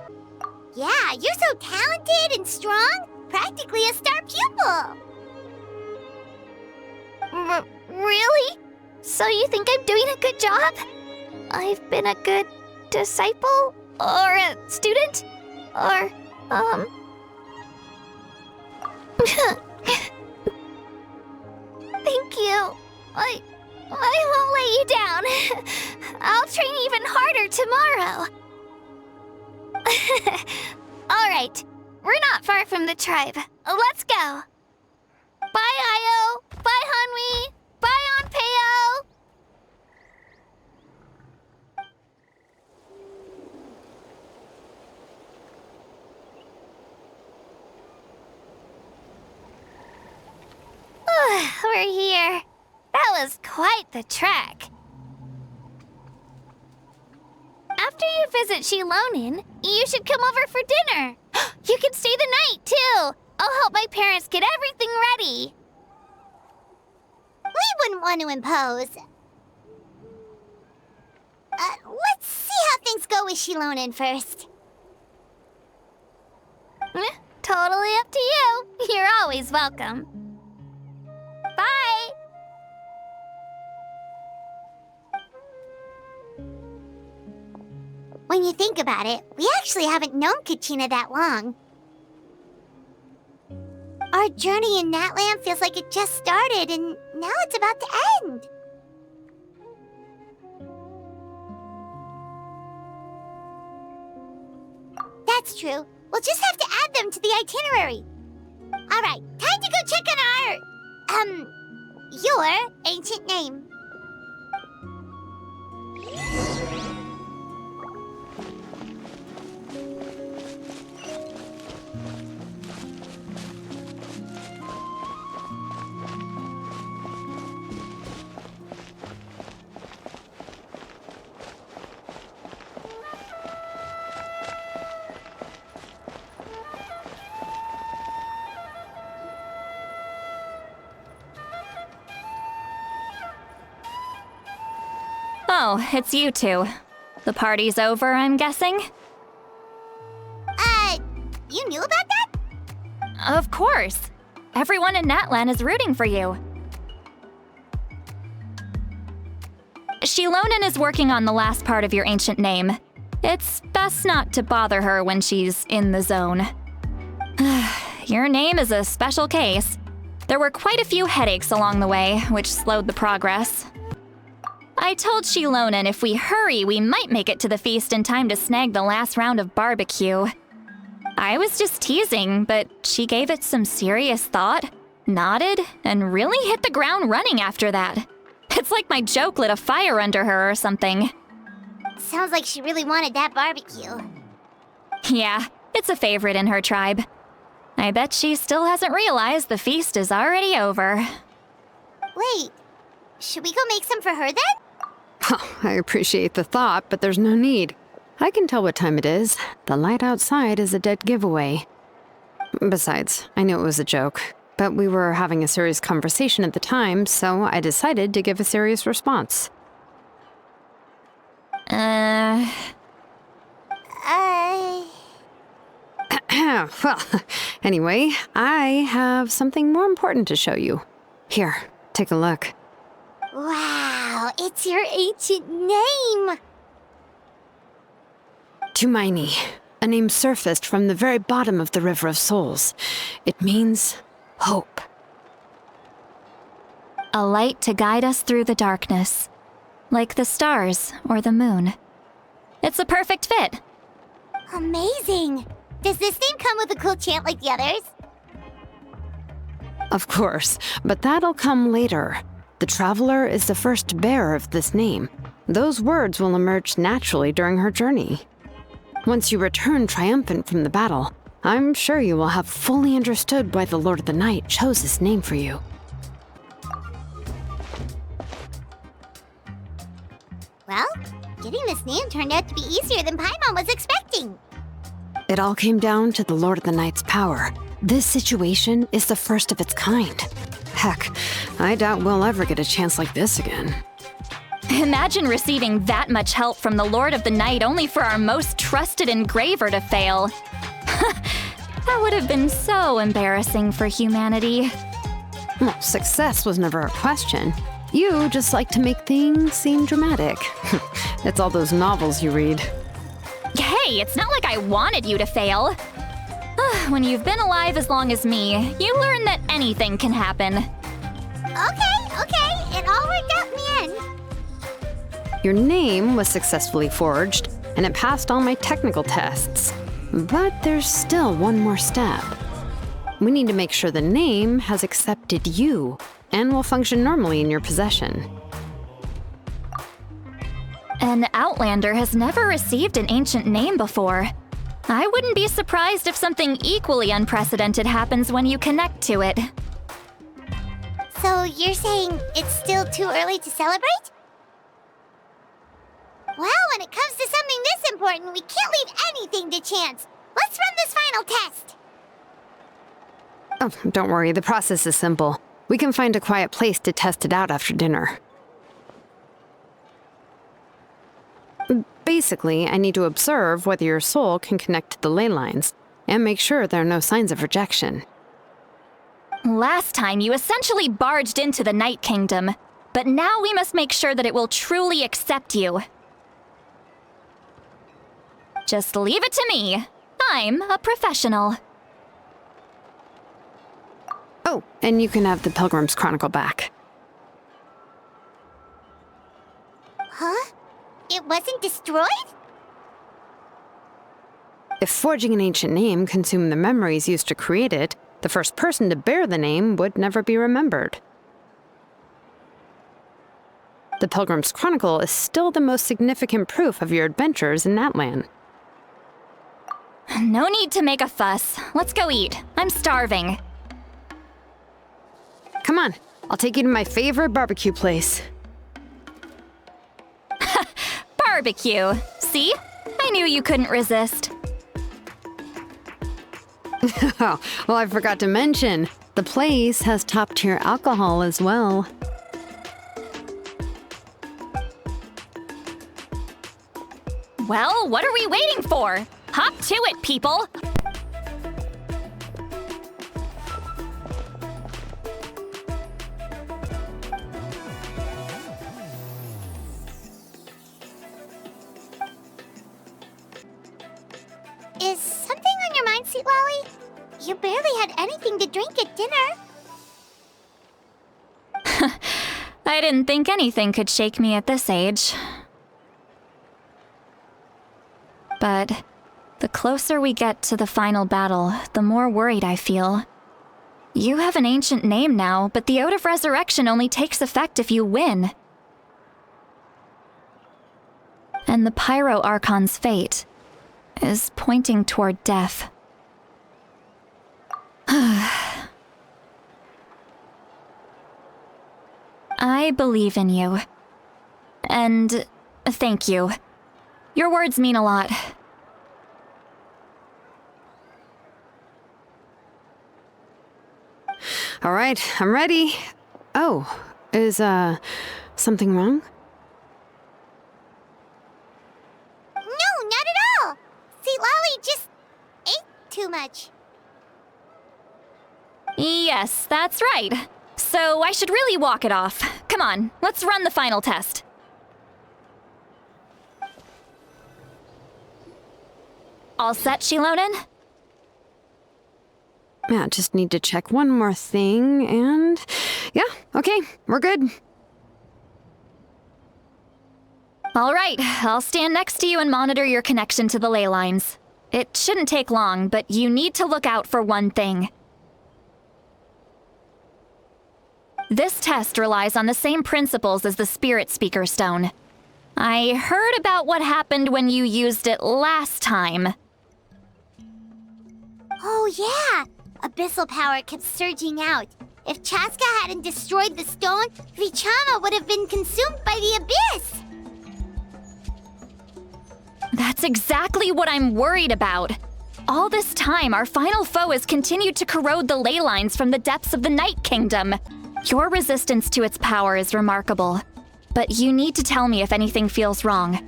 Yeah, you're so talented and strong, practically a star pupil. Really? So you think I'm doing a good job? I've been a good disciple? Or a student? Or, Thank you. I won't let you down. I'll train even harder tomorrow. All right. We're not far from the tribe. Let's go. Bye, Io. Bye, Hanwi. Bye, Onpeo. we're here. That was quite the trek. After you visit Shilonin, you should come over for dinner. You can stay the night, too. I'll help my parents get everything ready. We wouldn't want to impose. Let's see how things go with Shilonin first. Totally up to you. You're always welcome. Bye! When you think about it, we actually haven't known Kachina that long. Our journey in Natland feels like it just started, and now it's about to end. That's true. We'll just have to add them to the itinerary. All right, time to go check on your ancient name. Oh, it's you two. The party's over, I'm guessing? You knew about that? Of course. Everyone in Natlan is rooting for you. Shilonin is working on the last part of your ancient name. It's best not to bother her when she's in the zone. Your name is a special case. There were quite a few headaches along the way, which slowed the progress. I told Shilonin if we hurry, we might make it to the feast in time to snag the last round of barbecue. I was just teasing, but she gave it some serious thought, nodded, and really hit the ground running after that. It's like my joke lit a fire under her or something. Sounds like she really wanted that barbecue. Yeah, it's a favorite in her tribe. I bet she still hasn't realized the feast is already over. Wait, should we go make some for her then? Oh, I appreciate the thought, but there's no need. I can tell what time it is. The light outside is a dead giveaway. Besides, I knew it was a joke, but we were having a serious conversation at the time, so I decided to give a serious response. Well, anyway, I have something more important to show you. Here, take a look. Wow, it's your ancient name! Tumaini, a name surfaced from the very bottom of the River of Souls. It means hope. A light to guide us through the darkness, like the stars or the moon. It's a perfect fit. Amazing! Does this name come with a cool chant like the others? Of course, but that'll come later. The Traveler is the first bearer of this name. Those words will emerge naturally during her journey. Once you return triumphant from the battle, I'm sure you will have fully understood why the Lord of the Night chose this name for you. Well, getting this name turned out to be easier than Paimon was expecting. It all came down to the Lord of the Night's power. This situation is the first of its kind. Heck, I doubt we'll ever get a chance like this again. Imagine receiving that much help from the Lord of the Night only for our most trusted engraver to fail. That would have been so embarrassing for humanity. Well, success was never a question. You just like to make things seem dramatic. It's all those novels you read. Hey, it's not like I wanted you to fail. When you've been alive as long as me, you learn that anything can happen. Okay, it all worked out in the end. Your name was successfully forged, and it passed all my technical tests. But there's still one more step. We need to make sure the name has accepted you and will function normally in your possession. An Outlander has never received an ancient name before. I wouldn't be surprised if something equally unprecedented happens when you connect to it. So you're saying it's still too early to celebrate? Well, when it comes to something this important, we can't leave anything to chance. Let's run this final test. Oh, don't worry, the process is simple. We can find a quiet place to test it out after dinner. Basically, I need to observe whether your soul can connect to the ley lines, and make sure there are no signs of rejection. Last time, you essentially barged into the Night Kingdom, but now we must make sure that it will truly accept you. Just leave it to me. I'm a professional. Oh, and you can have the Pilgrim's Chronicle back. Huh? It wasn't destroyed? If forging an ancient name consumed the memories used to create it, the first person to bear the name would never be remembered. The Pilgrim's Chronicle is still the most significant proof of your adventures in that land. No need to make a fuss. Let's go eat. I'm starving. Come on, I'll take you to my favorite barbecue place. Barbecue. See? I knew you couldn't resist. Oh, well, I forgot to mention, the place has top-tier alcohol as well. Well, what are we waiting for? Hop to it, people! Is something on your mind, Sweet Lolly? You barely had anything to drink at dinner. I didn't think anything could shake me at this age. But the closer we get to the final battle, the more worried I feel. You have an ancient name now, but the Ode of Resurrection only takes effect if you win. And the Pyro Archon's fate is pointing toward death. I believe in you. And thank you. Your words mean a lot. All right, I'm ready. Oh, is, something wrong? No, not at all. Sweet Lolly just ate too much. Yes, that's right. So I should really walk it off. Come on, let's run the final test. All set, Shilonen? Yeah, just need to check one more thing, and... yeah, okay, we're good. All right, I'll stand next to you and monitor your connection to the ley lines. It shouldn't take long, but you need to look out for one thing. This test relies on the same principles as the Spirit Speaker Stone. I heard about what happened when you used it last time. Oh yeah! Abyssal power kept surging out. If Chaska hadn't destroyed the stone, Vichama would have been consumed by the abyss! That's exactly what I'm worried about. All this time, our final foe has continued to corrode the ley lines from the depths of the Night Kingdom. Your resistance to its power is remarkable, but you need to tell me if anything feels wrong.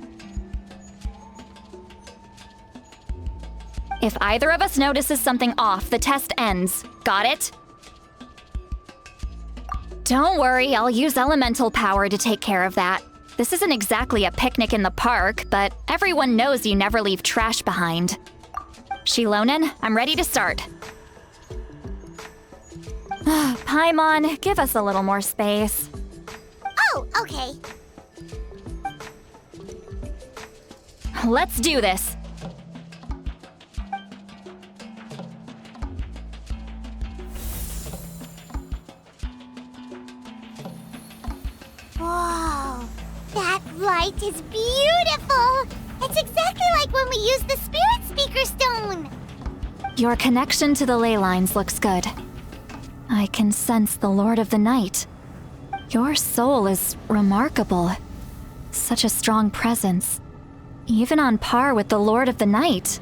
If either of us notices something off, the test ends. Got it? Don't worry, I'll use elemental power to take care of that. This isn't exactly a picnic in the park, but everyone knows you never leave trash behind. Shilonen, I'm ready to start. Paimon, give us a little more space. Oh, okay. Let's do this. Whoa, that light is beautiful! It's exactly like when we used the Spirit Speaker Stone! Your connection to the ley lines looks good. I can sense the Lord of the Night. Your soul is remarkable. Such a strong presence. Even on par with the Lord of the Night.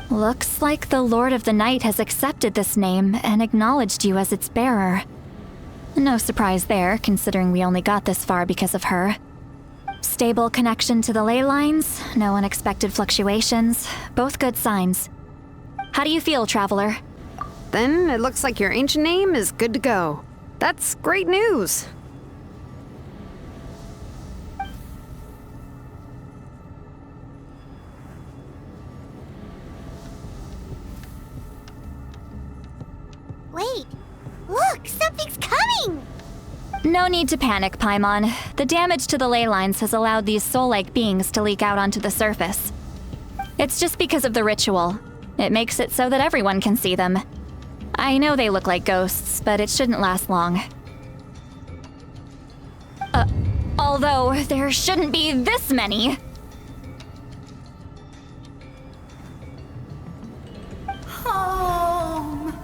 Looks like the Lord of the Night has accepted this name and acknowledged you as its bearer. No surprise there, considering we only got this far because of her. Stable connection to the ley lines, no unexpected fluctuations, both good signs. How do you feel, Traveler? Then it looks like your ancient name is good to go. That's great news. Wait, look, something's coming! No need to panic, Paimon. The damage to the ley lines has allowed these soul-like beings to leak out onto the surface. It's just because of the ritual. It makes it so that everyone can see them. I know they look like ghosts, but it shouldn't last long. Although there shouldn't be this many. Home.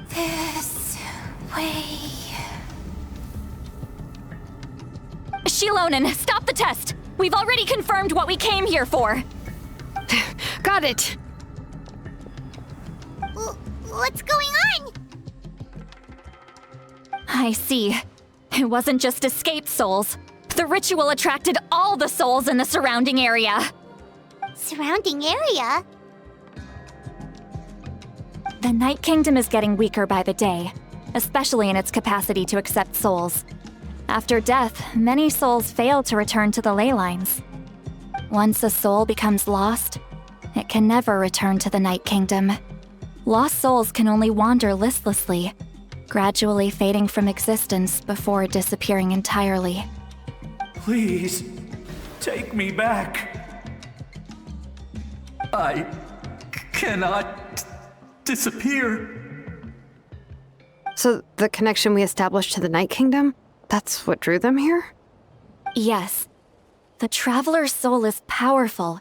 This way. Shilonen, stop the test! We've already confirmed what we came here for. Got it. What's going on? I see. It wasn't just escaped souls. The ritual attracted all the souls in the surrounding area. Surrounding area? The Night Kingdom is getting weaker by the day, especially in its capacity to accept souls. After death, many souls fail to return to the ley lines. Once a soul becomes lost, it can never return to the Night Kingdom. Lost souls can only wander listlessly, gradually fading from existence before disappearing entirely. Please, take me back. I cannot disappear. So the connection we established to the Night Kingdom, that's what drew them here? Yes. The Traveler's soul is powerful,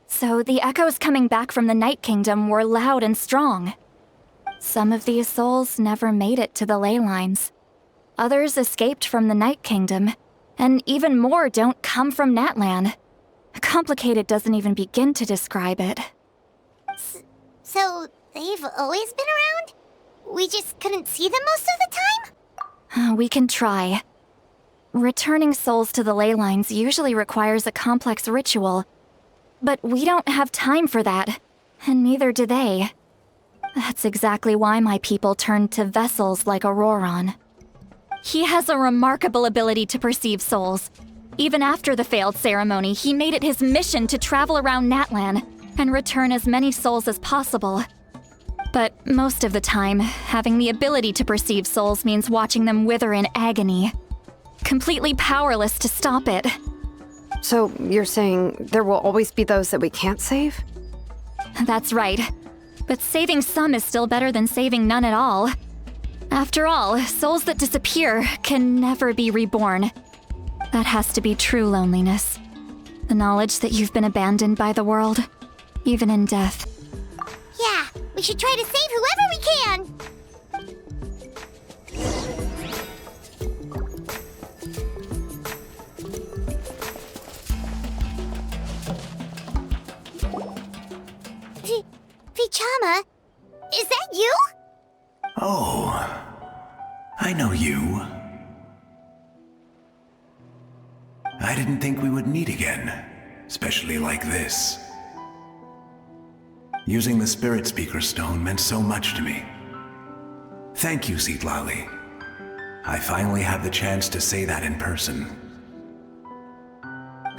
so the echoes coming back from the Night Kingdom were loud and strong. Some of these souls never made it to the ley lines. Others escaped from the Night Kingdom, and even more don't come from Natlan. Complicated doesn't even begin to describe it. So, they've always been around? We just couldn't see them most of the time? We can try. Returning souls to the ley lines usually requires a complex ritual, but we don't have time for that, and neither do they. That's exactly why my people turned to vessels like Auroron. He has a remarkable ability to perceive souls. Even after the failed ceremony, he made it his mission to travel around Natlan and return as many souls as possible. But most of the time, having the ability to perceive souls means watching them wither in agony. Completely powerless to stop it. So you're saying there will always be those that we can't save? That's right. But saving some is still better than saving none at all. After all, souls that disappear can never be reborn. That has to be true loneliness. The knowledge that you've been abandoned by the world, even in death. Yeah, we should try to save whoever we can! Vichama, is that you? Oh, I know you. I didn't think we would meet again, especially like this. Using the Spirit Speaker Stone meant so much to me. Thank you, Zitlali. I finally have the chance to say that in person.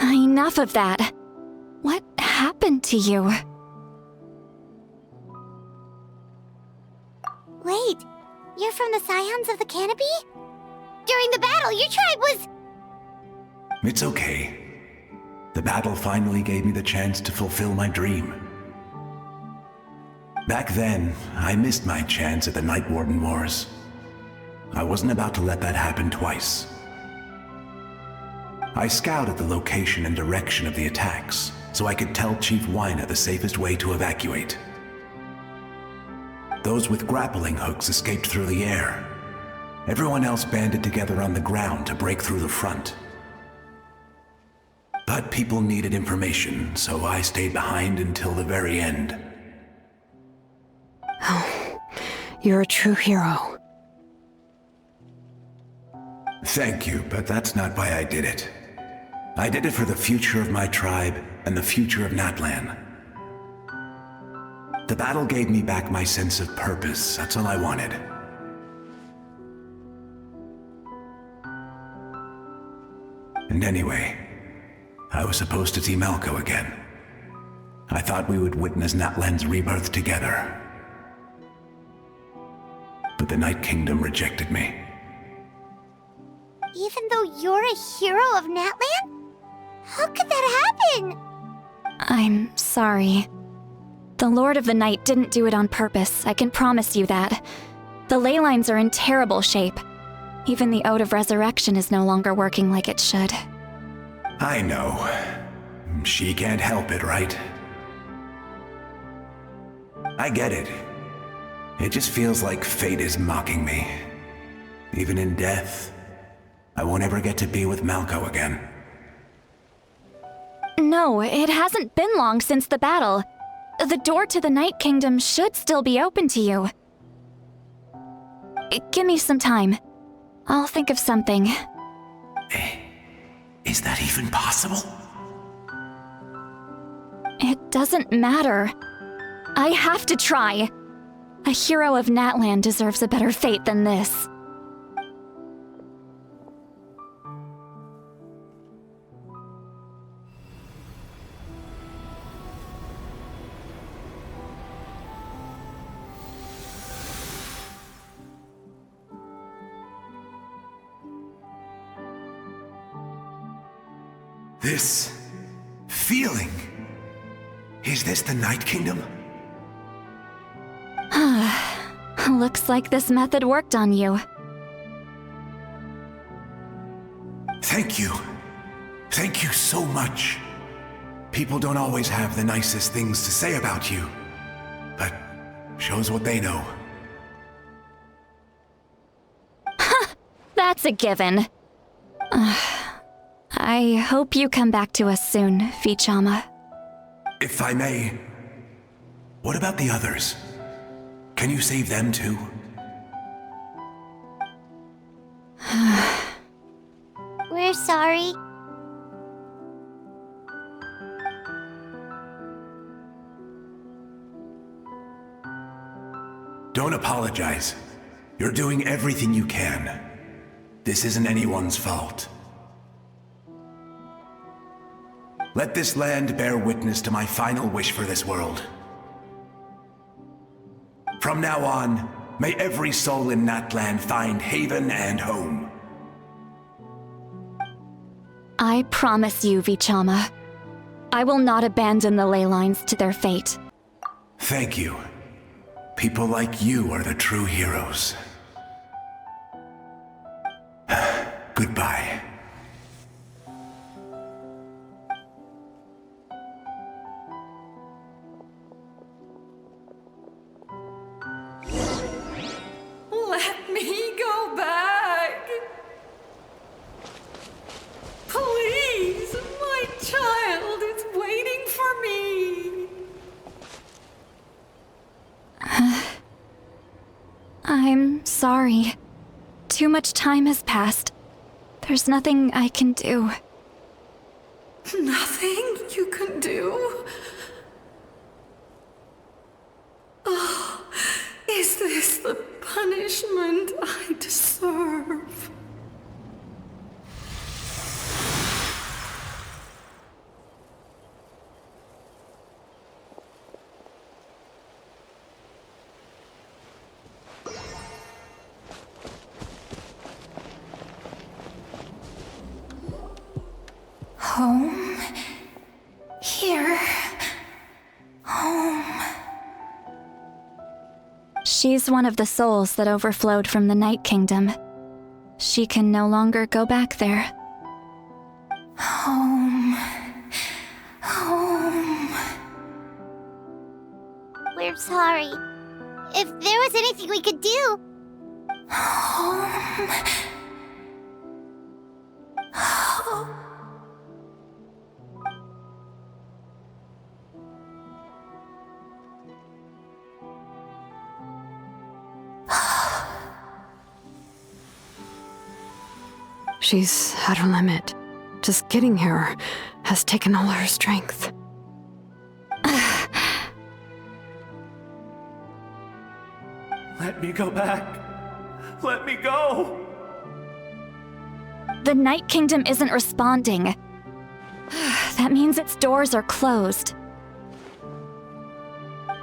Enough of that. What happened to you? Wait, you're from the Scions of the Canopy? During the battle, your tribe was... It's okay. The battle finally gave me the chance to fulfill my dream. Back then, I missed my chance at the Night Warden Wars. I wasn't about to let that happen twice. I scouted the location and direction of the attacks, so I could tell Chief Wyna the safest way to evacuate. those with grappling hooks escaped through the air. Everyone else banded together on the ground to break through the front. But people needed information, so I stayed behind until the very end. Oh, you're a true hero. Thank you, but that's not why I did it. I did it for the future of my tribe and the future of Natlan. The battle gave me back my sense of purpose. That's all I wanted. And anyway, I was supposed to see Malco again. I thought we would witness Natlan's rebirth together. But the Night Kingdom rejected me. Even though you're a hero of Natlan? How could that happen? I'm sorry. The Lord of the Night didn't do it on purpose, I can promise you that. The ley lines are in terrible shape. Even the Ode of Resurrection is no longer working like it should. I know. She can't help it, right? I get it. It just feels like fate is mocking me. Even in death, I won't ever get to be with Malco again. No, it hasn't been long since the battle. The door to the Night Kingdom should still be open to you. Give me some time. I'll think of something. Is that even possible? It doesn't matter. I have to try. A hero of Natlan deserves a better fate than this. This feeling. Is this the Night Kingdom? Looks like this method worked on you. Thank you. Thank you so much. People don't always have the nicest things to say about you, but shows what they know. That's a given. I hope you come back to us soon, Vichama. If I may, what about the others? Can you save them too? We're sorry. Don't apologize. You're doing everything you can. This isn't anyone's fault. Let this land bear witness to my final wish for this world. From now on, may every soul in Natlan find haven and home. I promise you, Vichama. I will not abandon the ley lines to their fate. Thank you. People like you are the true heroes. Goodbye. Let me go back. Please, my child is waiting for me. I'm sorry. Too much time has passed. There's nothing I can do. Nothing you can do? Oh, is this the punishment I deserve? Home? Here? Home? She's one of the souls that overflowed from the Night Kingdom. She can no longer go back there. Home. Home. We're sorry. if there was anything we could do. She's at her limit. Just getting here has taken all her strength. Let me go back. Let me go. The Night Kingdom isn't responding. That means its doors are closed.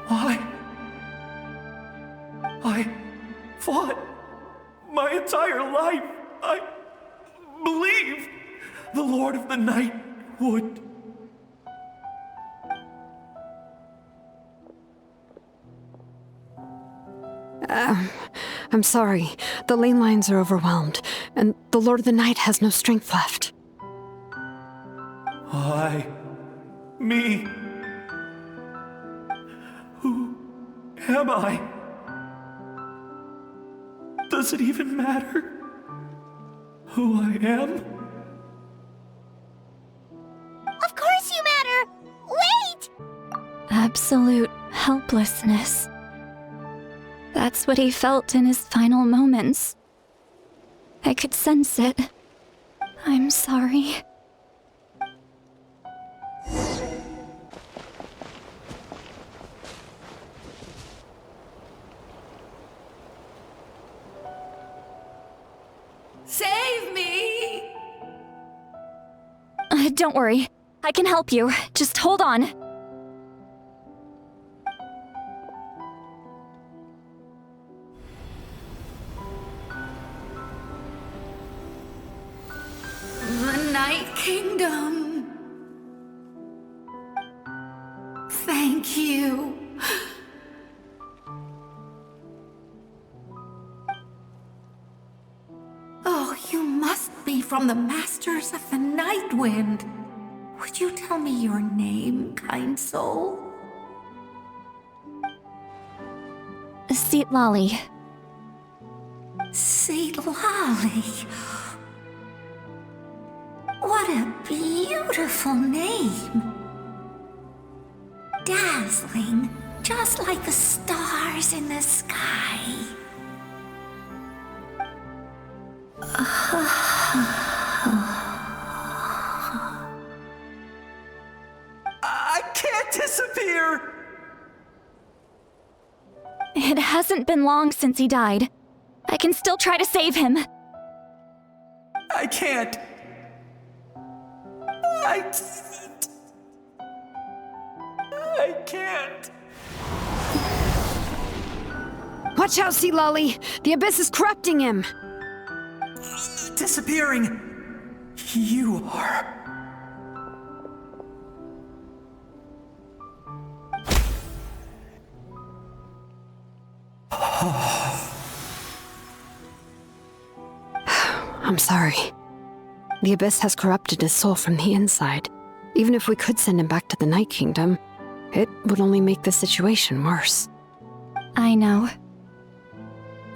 Why? I fought my entire life. I believed the Lord of the Night would. I'm sorry. The ley lines are overwhelmed, and the Lord of the Night has no strength left. Why? Me? Who am I? Does it even matter who I am? Of course you matter! Wait! Absolute helplessness. That's what he felt in his final moments. I could sense it. I'm sorry. Save me! Don't worry. I can help you. Just hold on. The Night Kingdom. Thank you. Oh, you must be from the Masters of the Night Wind. Would you tell me your name, kind soul? Seat Lolly. Seat Lolly. What a beautiful name. Dazzling, just like the stars in the sky. I can't disappear! It hasn't been long since he died. I can still try to save him. I can't. I can't. Watch out, Sea Lolly! The Abyss is corrupting him! Disappearing. You are. I'm sorry. The Abyss has corrupted his soul from the inside. Even if we could send him back to the Night Kingdom, it would only make the situation worse. I know.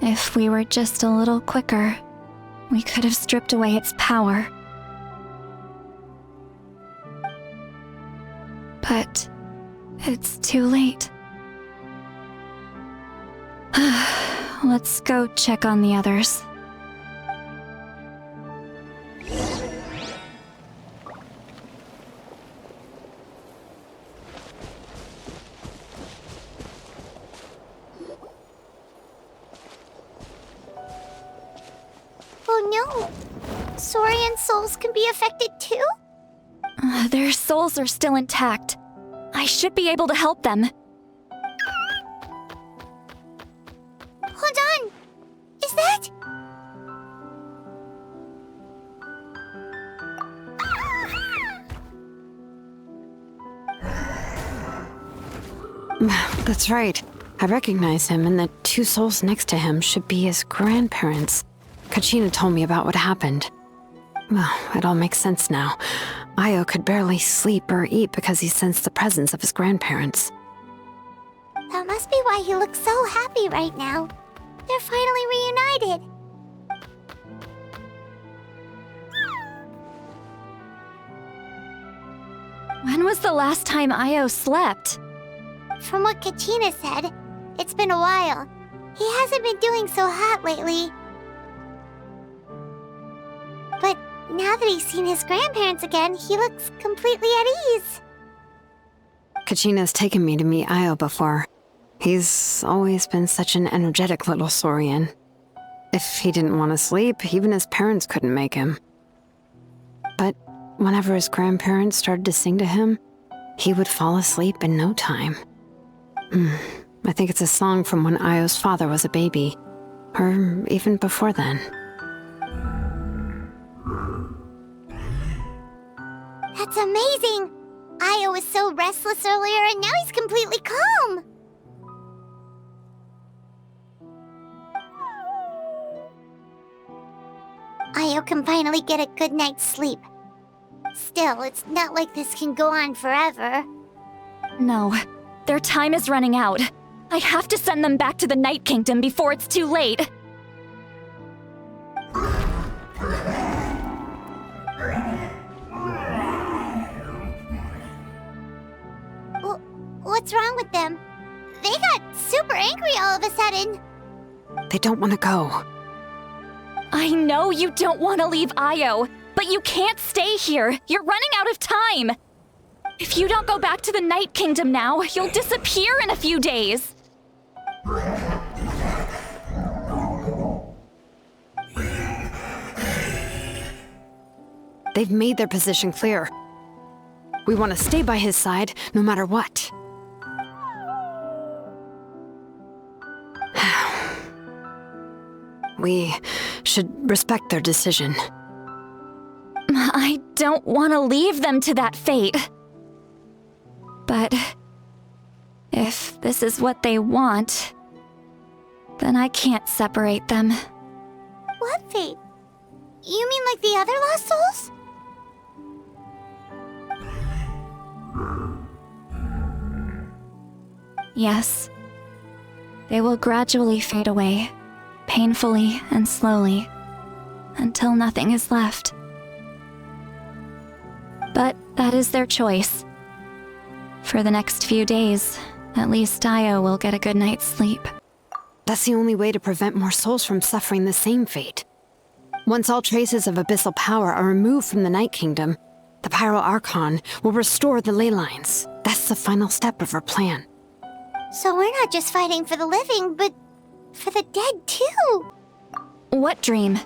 If we were just a little quicker, we could have stripped away its power. But it's too late. Let's go check on the others. Oh no! Saurian souls can be affected too? Their souls are still intact. I should be able to help them. Hold on! Is that... That's right. I recognize him, and the two souls next to him should be his grandparents. Kachina told me about what happened. Well, it all makes sense now. Io could barely sleep or eat because he sensed the presence of his grandparents. That must must be why he looks so happy right now. They're finally reunited. When was the last time Io slept? From what Kachina said, it's been a while. He hasn't been doing so hot lately. But now that he's seen his grandparents again, he looks completely at ease. Kachina's taken me to meet Io before. He's always been such an energetic little saurian. If he didn't want to sleep, even his parents couldn't make him. But whenever his grandparents started to sing to him, he would fall asleep in no time. I think it's a song from when Io's father was a baby, or even before then. That's amazing! Io was so restless earlier and now he's completely calm! Io can finally get a good night's sleep. Still, it's not like this can go on forever. No, their time is running out. I have to send them back to the Night Kingdom before it's too late. What's wrong with them? They got super angry all of a sudden. They don't want to go. I know you don't want to leave Io, but you can't stay here. You're running out of time. If you don't go back to the Night Kingdom now, you'll disappear in a few days. They've made their position clear. We want to stay by his side, no matter what. We should respect their decision. I don't want to leave them to that fate. But if this is what they want, then I can't separate them. What fate? You mean like the other lost souls? Yes. They will gradually fade away, painfully and slowly, until nothing is left. But that is their choice. For the next few days, at least Io will get a good night's sleep. That's the only way to prevent more souls from suffering the same fate. Once all traces of abyssal power are removed from the Night Kingdom, the Pyro Archon will restore the ley lines. That's the final step of our plan. So we're not just fighting for the living, but for the dead too. What dream?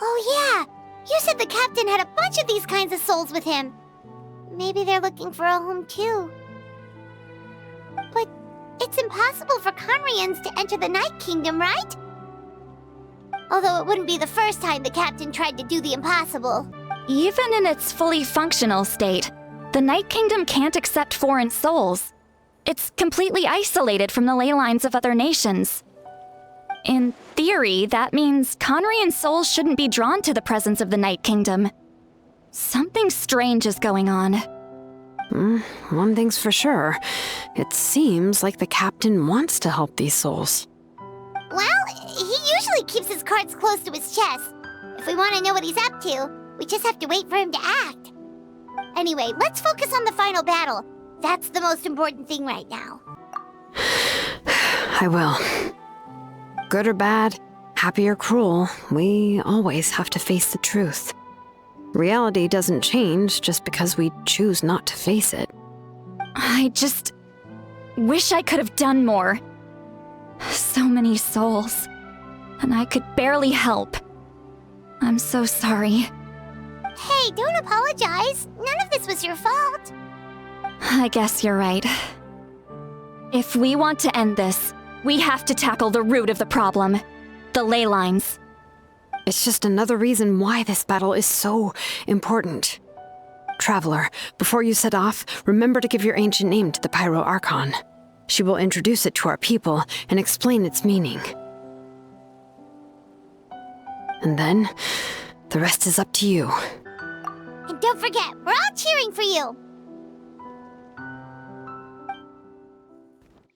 Oh yeah, you said the captain had a bunch of these kinds of souls with him. Maybe they're looking for a home too. But it's impossible for Conrians to enter the Night Kingdom, right? Although it wouldn't be the first time the captain tried to do the impossible. Even in its fully functional state, the Night Kingdom can't accept foreign souls. It's completely isolated from the ley lines of other nations. In theory, that means Conrian souls shouldn't be drawn to the presence of the Night Kingdom. Something strange is going on. One thing's for sure. It seems like the captain wants to help these souls. Well, he usually keeps his cards close to his chest. If we want to know what he's up to, we just have to wait for him to act. Anyway, let's focus on the final battle. That's the most important thing right now. I will. Good or bad, happy or cruel, we always have to face the truth. Reality doesn't change just because we choose not to face it. I just wish I could have done more. So many souls, and I could barely help. I'm so sorry. Hey, don't apologize. None of this was your fault. I guess you're right. If we want to end this, we have to tackle the root of the problem. The ley lines. It's just another reason why this battle is so important. Traveler, before you set off, remember to give your ancient name to the Pyro Archon. She will introduce it to our people and explain its meaning. And then, the rest is up to you. And don't forget, we're all cheering for you.